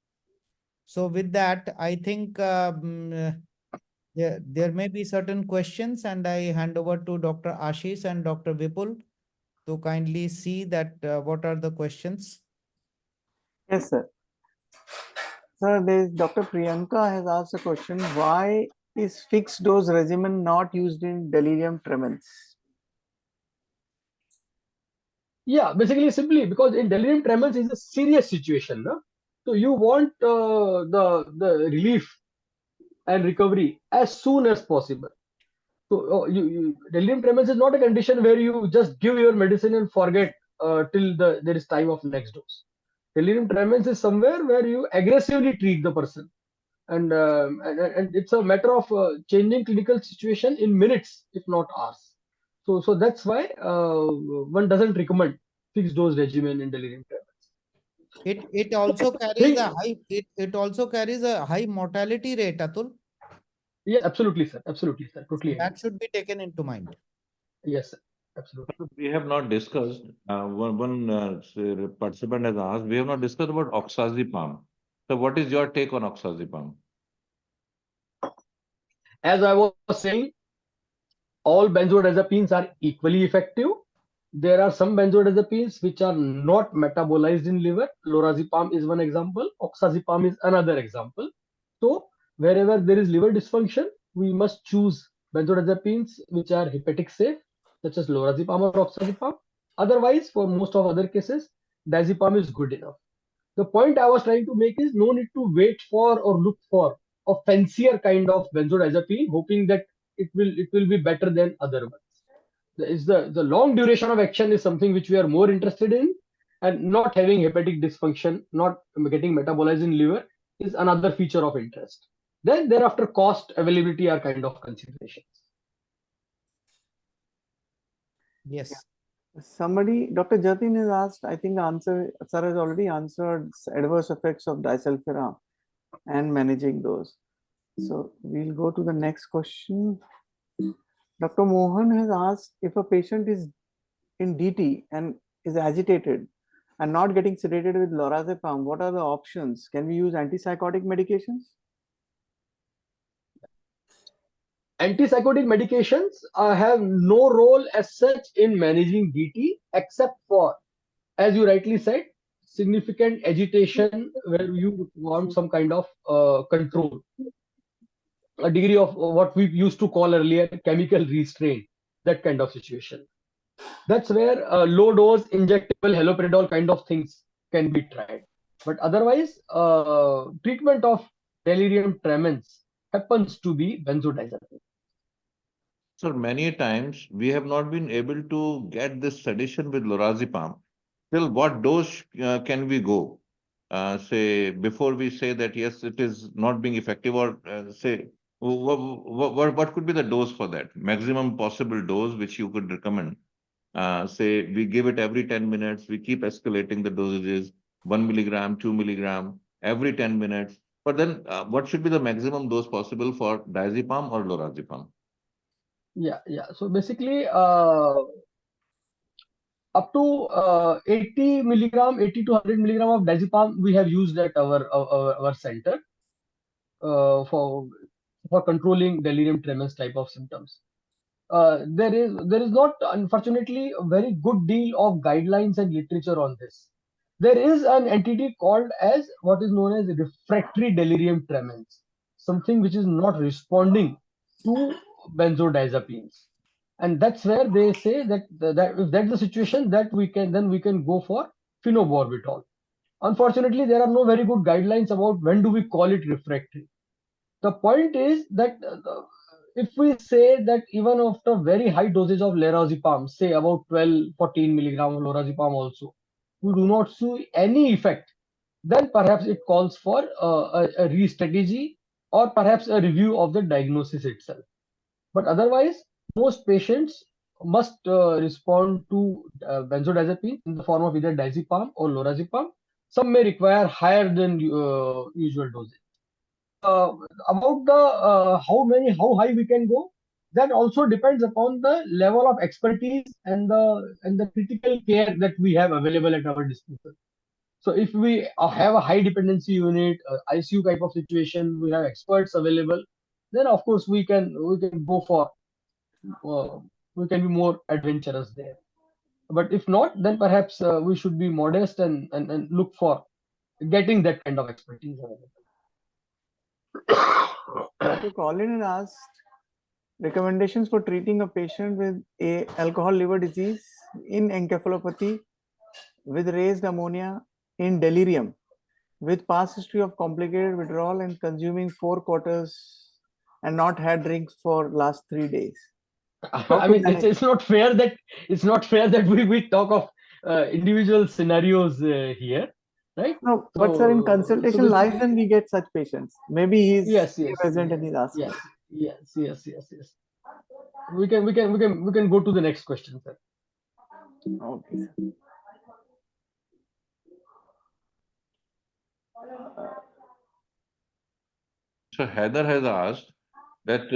So with that, I think there may be certain questions, and I hand over to Dr. Ashish and Dr. Vipul to kindly see that what are the questions. Yes, sir. Sir, Dr. Priyanka has asked a question. Why is fixed dose regimen not used in delirium tremens? Yeah, basically simply because in delirium tremens is a serious situation, no? So you want the relief and recovery as soon as possible. So delirium tremens is not a condition where you just give your medicine and forget till there is time of next dose. Delirium tremens is somewhere where you aggressively treat the person, and it's a matter of changing clinical situation in minutes, if not hours. So that's why one doesn't recommend fixed dose regimen in delirium tremens. It also carries a high it also carries a high mortality rate, Atul. Yeah, absolutely, sir. Absolutely, sir. Totally agree. That should be taken into mind. Yes, sir. Absolutely. We have not discussed, one participant has asked, we have not discussed about oxazepam. So what is your take on oxazepam? As I was saying, all benzodiazepines are equally effective. There are some benzodiazepines which are not metabolized in liver. Lorazepam is one example. Oxazepam is another example. So wherever there is liver dysfunction, we must choose benzodiazepines which are hepatic safe, such as lorazepam or oxazepam. Otherwise, for most of other cases, diazepam is good enough. The point I was trying to make is no need to wait for or look for a fancier kind of benzodiazepine, hoping that it will be better than other ones. The long duration of action is something which we are more interested in, and not having hepatic dysfunction, not getting metabolized in liver is another feature of interest. Then thereafter, cost, availability are kind of considerations. Yes. Somebody, Dr. Jatin has asked, I think the answer, sir has already answered adverse effects of disulfiram and managing those. So we'll go to the next question. Dr. Mohan has asked, if a patient is in DT and is agitated and not getting sedated with lorazepam, what are the options? Can we use antipsychotic medications? Antipsychotic medications have no role as such in managing DT, except for, as you rightly said, significant agitation where you want some kind of control, a degree of what we used to call earlier chemical restraint, that kind of situation. That's where low dose injectable haloperidol kind of things can be tried. But otherwise, treatment of delirium tremens happens to be benzodiazepine. So many times we have not been able to get this sedation with lorazepam. Till what dose can we go? Say before we say that yes, it is not being effective, or say what could be the dose for that? Maximum possible dose which you could recommend. Say we give it every 10 minutes, we keep escalating the dosages, 1 milligram, 2 milligram, every 10 minutes. But then what should be the maximum dose possible for diazepam or lorazepam? Yeah. So basically, up to 80 milligram, 80 to 100 milligram of diazepam we have used at our center for controlling delirium tremens type of symptoms. There is not, unfortunately, a very good deal of guidelines and literature on this. There is an entity called as what is known as refractory delirium tremens, something which is not responding to benzodiazepines, and that's where they say that if that's the situation, that we can go for phenobarbital. Unfortunately, there are no very good guidelines about when do we call it refractory. The point is that if we say that even after very high dosage of lorazepam, say about 12-14 milligram of lorazepam also, we do not see any effect, then perhaps it calls for a re-strategy or perhaps a review of the diagnosis itself. But otherwise, most patients must respond to benzodiazepine in the form of either diazepam or lorazepam. Some may require higher than usual dosage. About the how high we can go, that also depends upon the level of expertise and the critical care that we have available at our disposal. So if we have a high dependency unit, ICU type of situation, we have experts available, then of course we can go for we can be more adventurous there. But if not, then perhaps we should be modest and look for getting that kind of expertise available. Dr. Colin asked recommendations for treating a patient with a alcohol liver disease in encephalopathy with raised ammonia in delirium with past history of complicated withdrawal and consuming 4 quarters and not had drinks for last 3 days. I mean, it's not fair that we talk of individual scenarios here, right? No, but sir, in consultation live, then we get such patients. Maybe he's present and he's asking. Yes. We can go to the next question, sir. Okay, sir. So Heather has asked that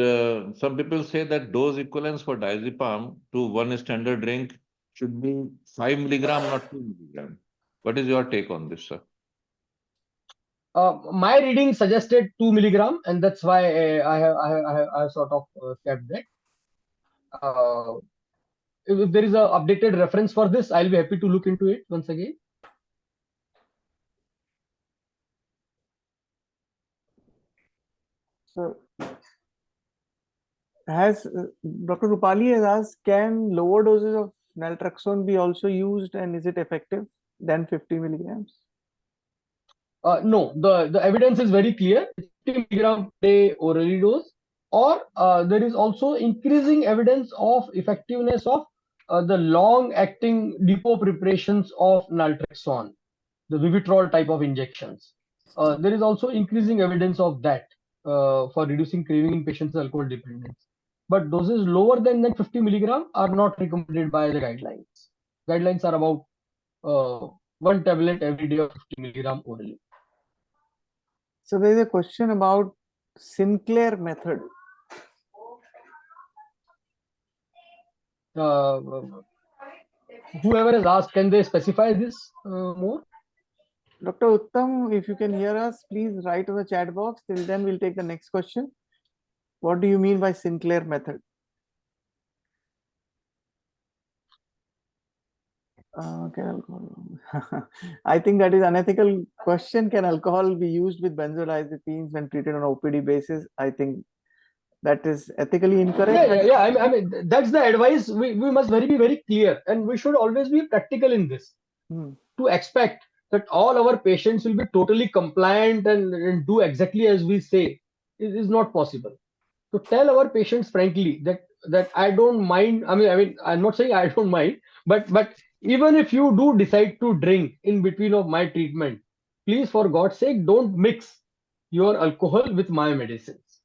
some people say that dose equivalence for diazepam to one standard drink should be 5 milligram, not 2 milligram. What is your take on this, sir? My reading suggested 2 milligram, and that's why I have sort of kept that. If there is a updated reference for this, I'll be happy to look into it once again. So, has Dr. Rupali has asked, can lower doses of naltrexone be also used, and is it effective than 50 milligrams? No, the evidence is very clear. 50 milligram per day orally dose, or there is also increasing evidence of effectiveness of the long-acting depot preparations of naltrexone, the Vivitrol type of injections. There is also increasing evidence of that for reducing craving in patients with alcohol dependence. But doses lower than 50 milligram are not recommended by the guidelines. Guidelines are about one tablet every day of 50 milligram orally. So there is a question about Sinclair method. Whoever has asked, can they specify this more? Dr. Uttam, if you can hear us, please write in the chat box. Till then, we'll take the next question. What do you mean by Sinclair method? I think that is unethical question. Can alcohol be used with benzodiazepines when treated on OPD basis? I think that is ethically incorrect. Yeah. I mean, that's the advice. We must be very clear, and we should always be practical in this. To expect that all our patients will be totally compliant and do exactly as we say is not possible. To tell our patients frankly that I don't mind. I mean, I'm not saying I don't mind, but even if you do decide to drink in between of my treatment, please, for God's sake, don't mix your alcohol with my medicines.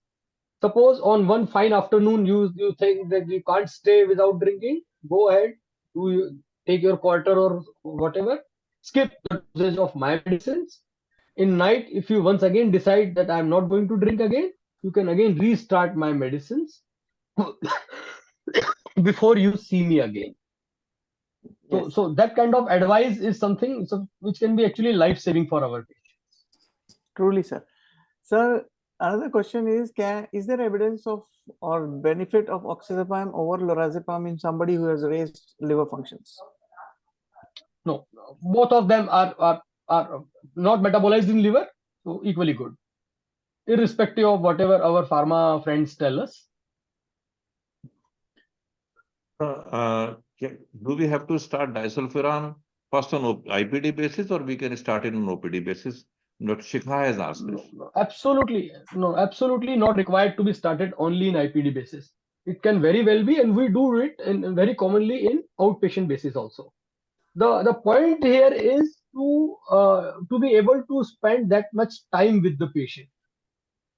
Suppose on one fine afternoon you think that you can't stay without drinking, go ahead, take your quarter or whatever, skip the dosage of my medicines. In night, if you once again decide that I'm not going to drink again, you can again restart my medicines before you see me again. Yes. So that kind of advice is something which can be actually life-saving for our patients. Truly, sir. Sir, another question is, is there evidence of or benefit of oxazepam over lorazepam in somebody who has raised liver functions? No, both of them are not metabolized in liver, so equally good, irrespective of whatever our pharma friends tell us. Do we have to start disulfiram first on IPD basis, or we can start it on OPD basis? Dr. Shikha has asked this. Absolutely not required to be started only in IPD basis. It can very well be, and we do it in very commonly in outpatient basis also. The point here is to be able to spend that much time with the patient.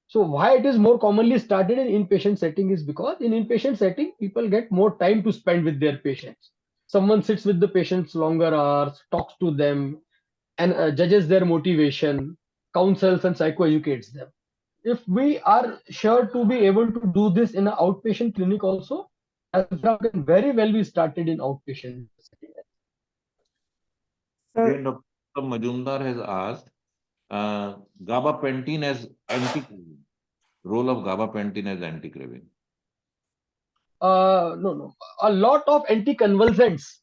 So why it is more commonly started in inpatient setting is because in inpatient setting, people get more time to spend with their patients. Someone sits with the patients longer hours, talks to them, and judges their motivation, counsels and psychoeducates them. If we are sure to be able to do this in an outpatient clinic also, as can very well be started in outpatient setting. Sir, Again, Dr. Majumdar has asked, gabapentin as anti-craving. Role of gabapentin as anti-craving. No. A lot of anticonvulsants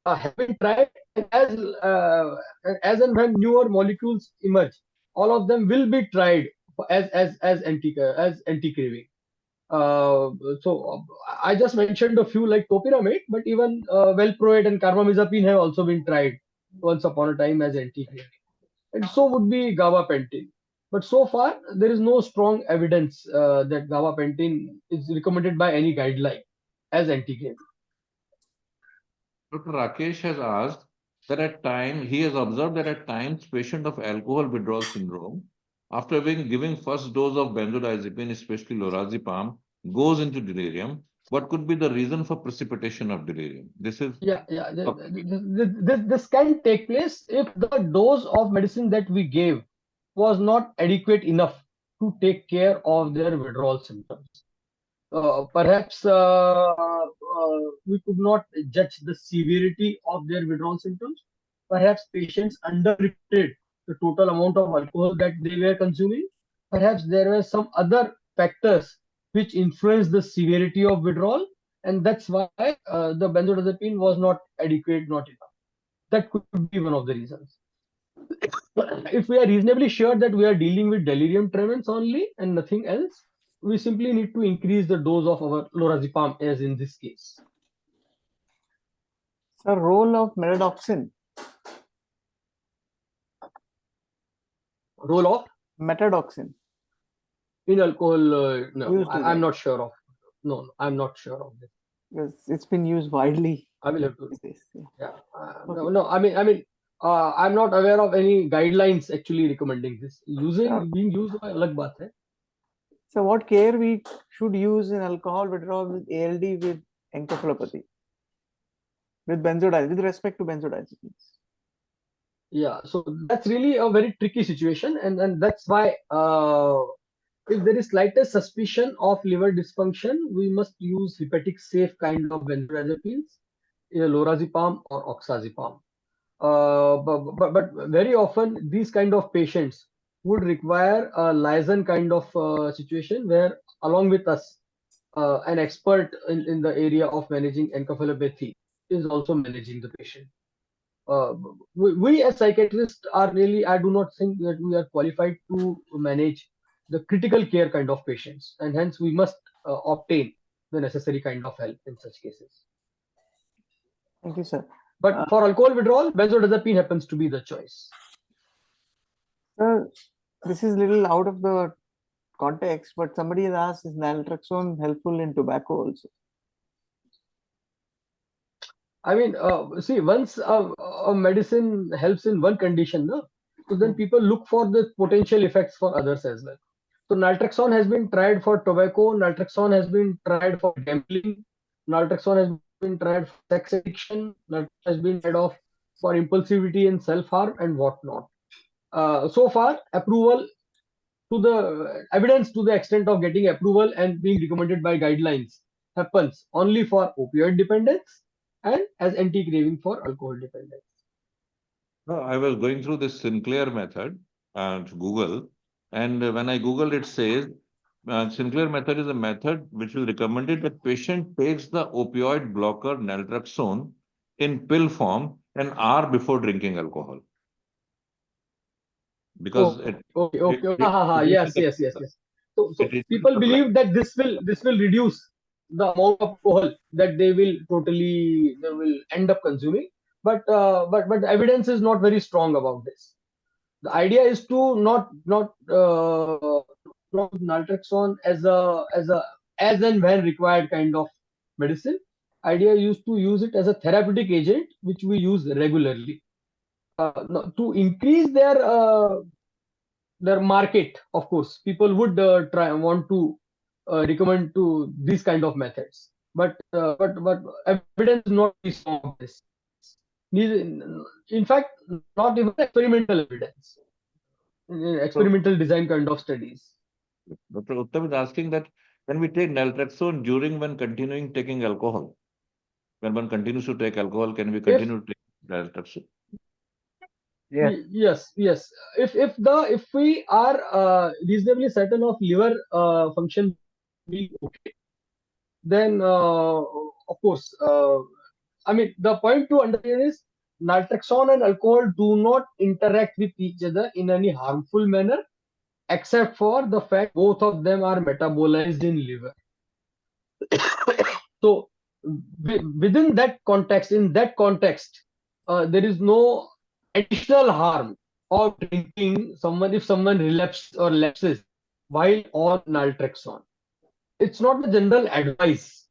have been tried, and as and when newer molecules emerge, all of them will be tried as anti-craving. So I just mentioned a few like topiramate, but even valproate and carbamazepine have also been tried once upon a time as anti-craving, and so would be gabapentin. But so far, there is no strong evidence that gabapentin is recommended by any guideline as anti-craving. Dr. Rakesh has asked that he has observed that at times patient of alcohol withdrawal syndrome, after giving first dose of benzodiazepine, especially lorazepam, goes into delirium. What could be the reason for precipitation of delirium? This is This can take place if the dose of medicine that we gave was not adequate enough to take care of their withdrawal symptoms. Perhaps we could not judge the severity of their withdrawal symptoms. Perhaps patients underreported the total amount of alcohol that they were consuming. Perhaps there were some other factors which influenced the severity of withdrawal, and that's why the benzodiazepine was not adequate, not enough. That could be one of the reasons. If we are reasonably sure that we are dealing with delirium tremens only and nothing else, we simply need to increase the dose of our lorazepam as in this case. sir, role of metadoxin. Role of Metadoxin. in alcohol, no, Used to I'm that. not sure of. No, I'm not sure of this. Because it's been used widely. I will have to. these days, yeah. Yeah. Okay. No. I mean, I'm not aware of any guidelines actually recommending this. Sure. Being used by alag baat hai. So what care we should use in alcohol withdrawal with ALD with encephalopathy? With benzodiazepines, with respect to benzodiazepines. Yeah, so that's really a very tricky situation, and that's why if there is slightest suspicion of liver dysfunction, we must use hepatic safe kind of benzodiazepines, either lorazepam or oxazepam. But very often these kind of patients would require a liaison kind of situation where along with us, an expert in the area of managing encephalopathy is also managing the patient. We as psychiatrists are really, I do not think that we are qualified to manage the critical care kind of patients, and hence we must obtain the necessary kind of help in such cases. Thank you, sir. But for alcohol withdrawal, benzodiazepine happens to be the choice. Sir, this is little out of the context, but somebody has asked, is naltrexone helpful in tobacco also? I mean, see, once a medicine helps in one condition, no? So then people look for the potential effects for others as well. So naltrexone has been tried for tobacco, naltrexone has been tried for gambling, naltrexone has been tried for sex addiction, naltrexone has been tried for impulsivity and self-harm and whatnot. So far, approval to the evidence to the extent of getting approval and being recommended by guidelines happens only for opioid dependence and as anti-craving for alcohol dependence. No, I was going through this Sinclair method to Google, and when I Googled, it says Sinclair method is a method which will recommend it that patient takes the opioid blocker naltrexone in pill form an hour before drinking alcohol. Because Okay. Yes. So people believe that this will reduce the amount of alcohol that they will end up consuming. but the evidence is not very strong about this. The idea is to not naltrexone as and when required kind of medicine. Idea used to use it as a therapeutic agent, which we use regularly. To increase their market, of course, people would want to recommend to these kind of methods. But evidence is not very strong of this. In fact, not even experimental evidence. Experimental design kind of studies. Dr. Uttam is asking that can we take naltrexone during when continuing taking alcohol? When one continues to take alcohol, can we continue to take naltrexone? Yes. If we are reasonably certain of liver function being okay, then of course, I mean, the point to understand is naltrexone and alcohol do not interact with each other in any harmful manner, except for the fact both of them are metabolized in liver. So within that context, there is no additional harm of drinking if someone relapses or lapses while on naltrexone. It's not a general advice.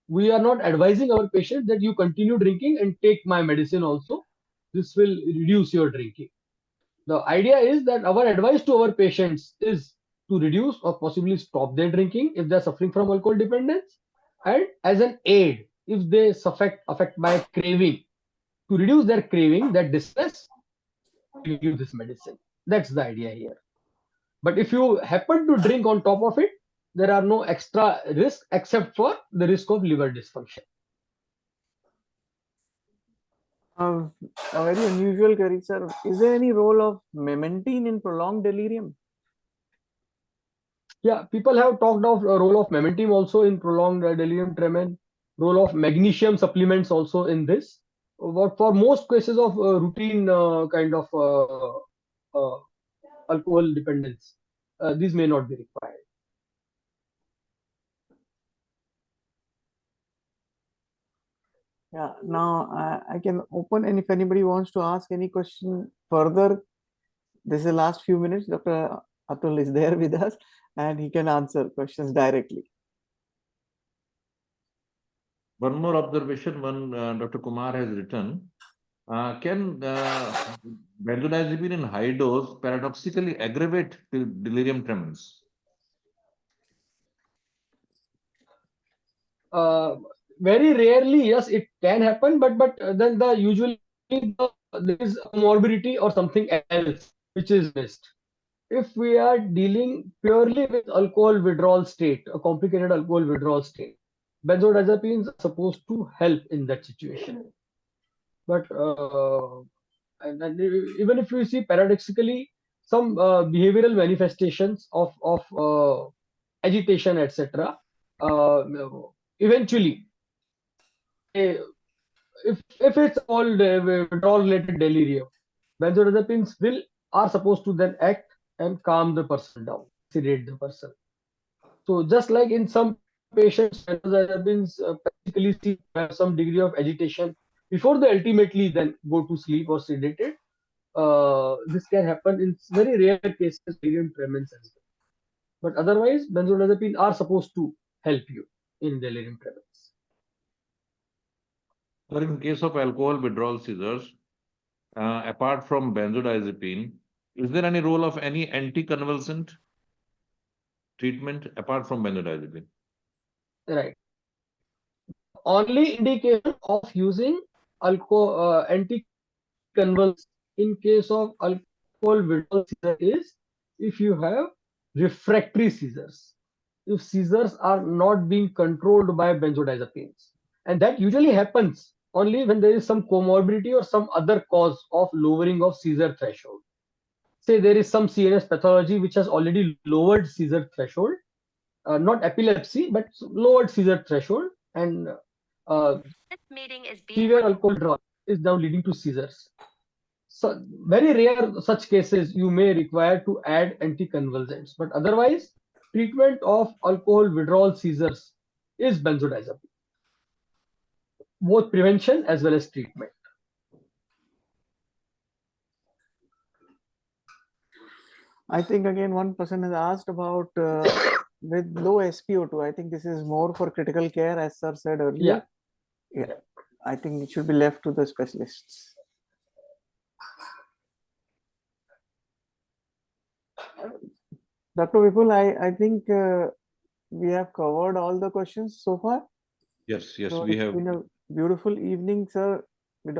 We are not advising our patient that you continue drinking and take my medicine also. This will reduce your drinking. The idea is that our advice to our patients is to reduce or possibly stop their drinking if they're suffering from alcohol dependence, and as an aid if they affect by craving, to reduce their craving, that distress, we give this medicine. That's the idea here. But if you happen to drink on top of it, there are no extra risks except for the risk of liver dysfunction. A very unusual query, sir. Is there any role of memantine in prolonged delirium? Yeah, people have talked of a role of memantine also in prolonged delirium tremens, role of magnesium supplements also in this. But for most cases of routine kind of alcohol dependence, these may not be required. Yeah, now I can open, and if anybody wants to ask any question further, this is the last few minutes. Dr. Atul is there with us and he can answer questions directly. One more observation, Dr. Kumar has written. Can benzodiazepine in high dose paradoxically aggravate delirium tremens? Very rarely, yes, it can happen, but then usually there is a morbidity or something else which is missed. If we are dealing purely with alcohol withdrawal state, a complicated alcohol withdrawal state, benzodiazepines are supposed to help in that situation. But and even if you see paradoxically, some behavioral manifestations of agitation, etc., eventually, if it's all withdrawal related delirium, benzodiazepines are supposed to then act and calm the person down, sedate the person. So just like in some patients, benzodiazepines basically have some degree of agitation before they ultimately then go to sleep or sedated. This can happen in very rare cases, delirium tremens as well. But otherwise, benzodiazepines are supposed to help you in delirium tremens. Or in case of alcohol withdrawal seizures, apart from benzodiazepine, is there any role of any anticonvulsant treatment apart from benzodiazepine? Right. Only indication of using alcohol anticonvulsants in case of alcohol withdrawal seizure is if you have refractory seizures, if seizures are not being controlled by benzodiazepines, and that usually happens only when there is some comorbidity or some other cause of lowering of seizure threshold. Say there is some CNS pathology which has already lowered seizure threshold, not epilepsy but lowered seizure threshold, and severe alcohol withdrawal is now leading to seizures. So very rare such cases you may require to add anticonvulsants, but otherwise treatment of alcohol withdrawal seizures is benzodiazepine, both prevention as well as treatment. I think again one person has asked about with low SpO2. I think this is more for critical care, as sir said earlier. Yeah. I think it should be left to the specialists. Dr. Vipul, I think we have covered all the questions so far. Yes, yes, So we it's have. been a beautiful evening, sir. With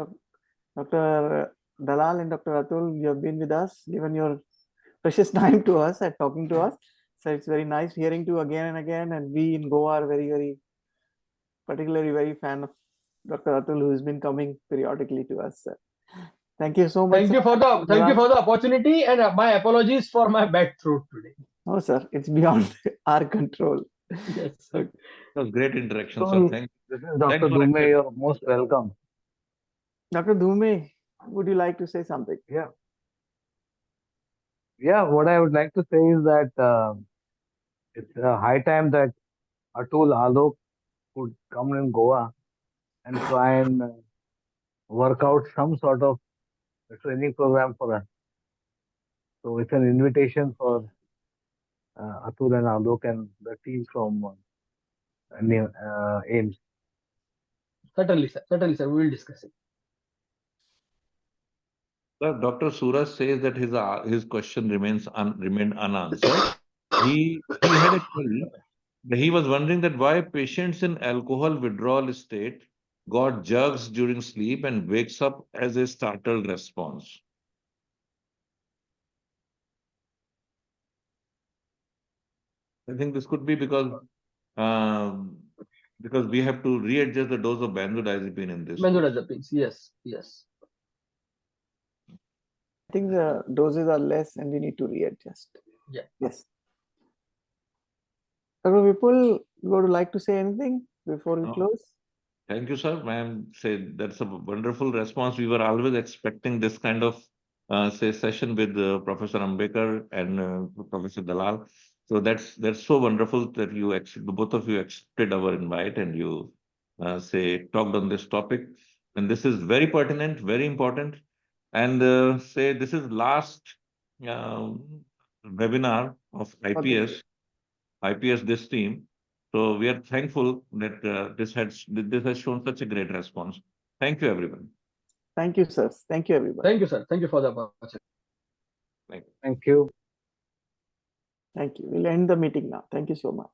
Dr. Dalal and Dr. Atul, you have been with us, given your precious time to us and talking to us. So it's very nice hearing to you again and again. And we in Goa are very particularly very fan of Dr. Atul, who's been coming periodically to us, sir. Thank you so much. Thank you for the opportunity, and my apologies for my bad throat today. Oh, sir, it's beyond our control. Yes, sir. That was great interaction, So, sir. Thank you. this is Dr. Thanks for Dhume. accepting. You're most welcome. Dr. Dhume, would you like to say something? Yeah, what I would like to say is that it's high time that Atul Alok could come in Goa and try and work out some sort of a training program for us. So it's an invitation for Atul and Alok and the team from AIIMS. Certainly, sir. Certainly, sir. We will discuss it. Sir, Dr. Suraj says that his question remained unanswered. He had a query. He was wondering that why patients in alcohol withdrawal state got jerks during sleep and wakes up as a startled response. I think this could be because we have to readjust the dose of benzodiazepine in this. Benzodiazepines. Yes, yes. I think the doses are less and we need to readjust. Yeah. Yes. Dr. Vipul, you would like to say anything before we No. close? Thank you, sir. Ma'am, that's a wonderful response. We were always expecting this kind of session with Professor Ambekar and Professor Dalal. So that's so wonderful that both of you accepted our invite and you talked on this topic. And this is very pertinent, very important. And this is last webinar of IPS this team. So we are thankful that this has shown such a great response. Thank you, everyone. Thank you, sir. Thank you, everybody. Thank you, sir. Thank you for the opportunity. Thank you. Thank you. We'll end the meeting now. Thank you so much.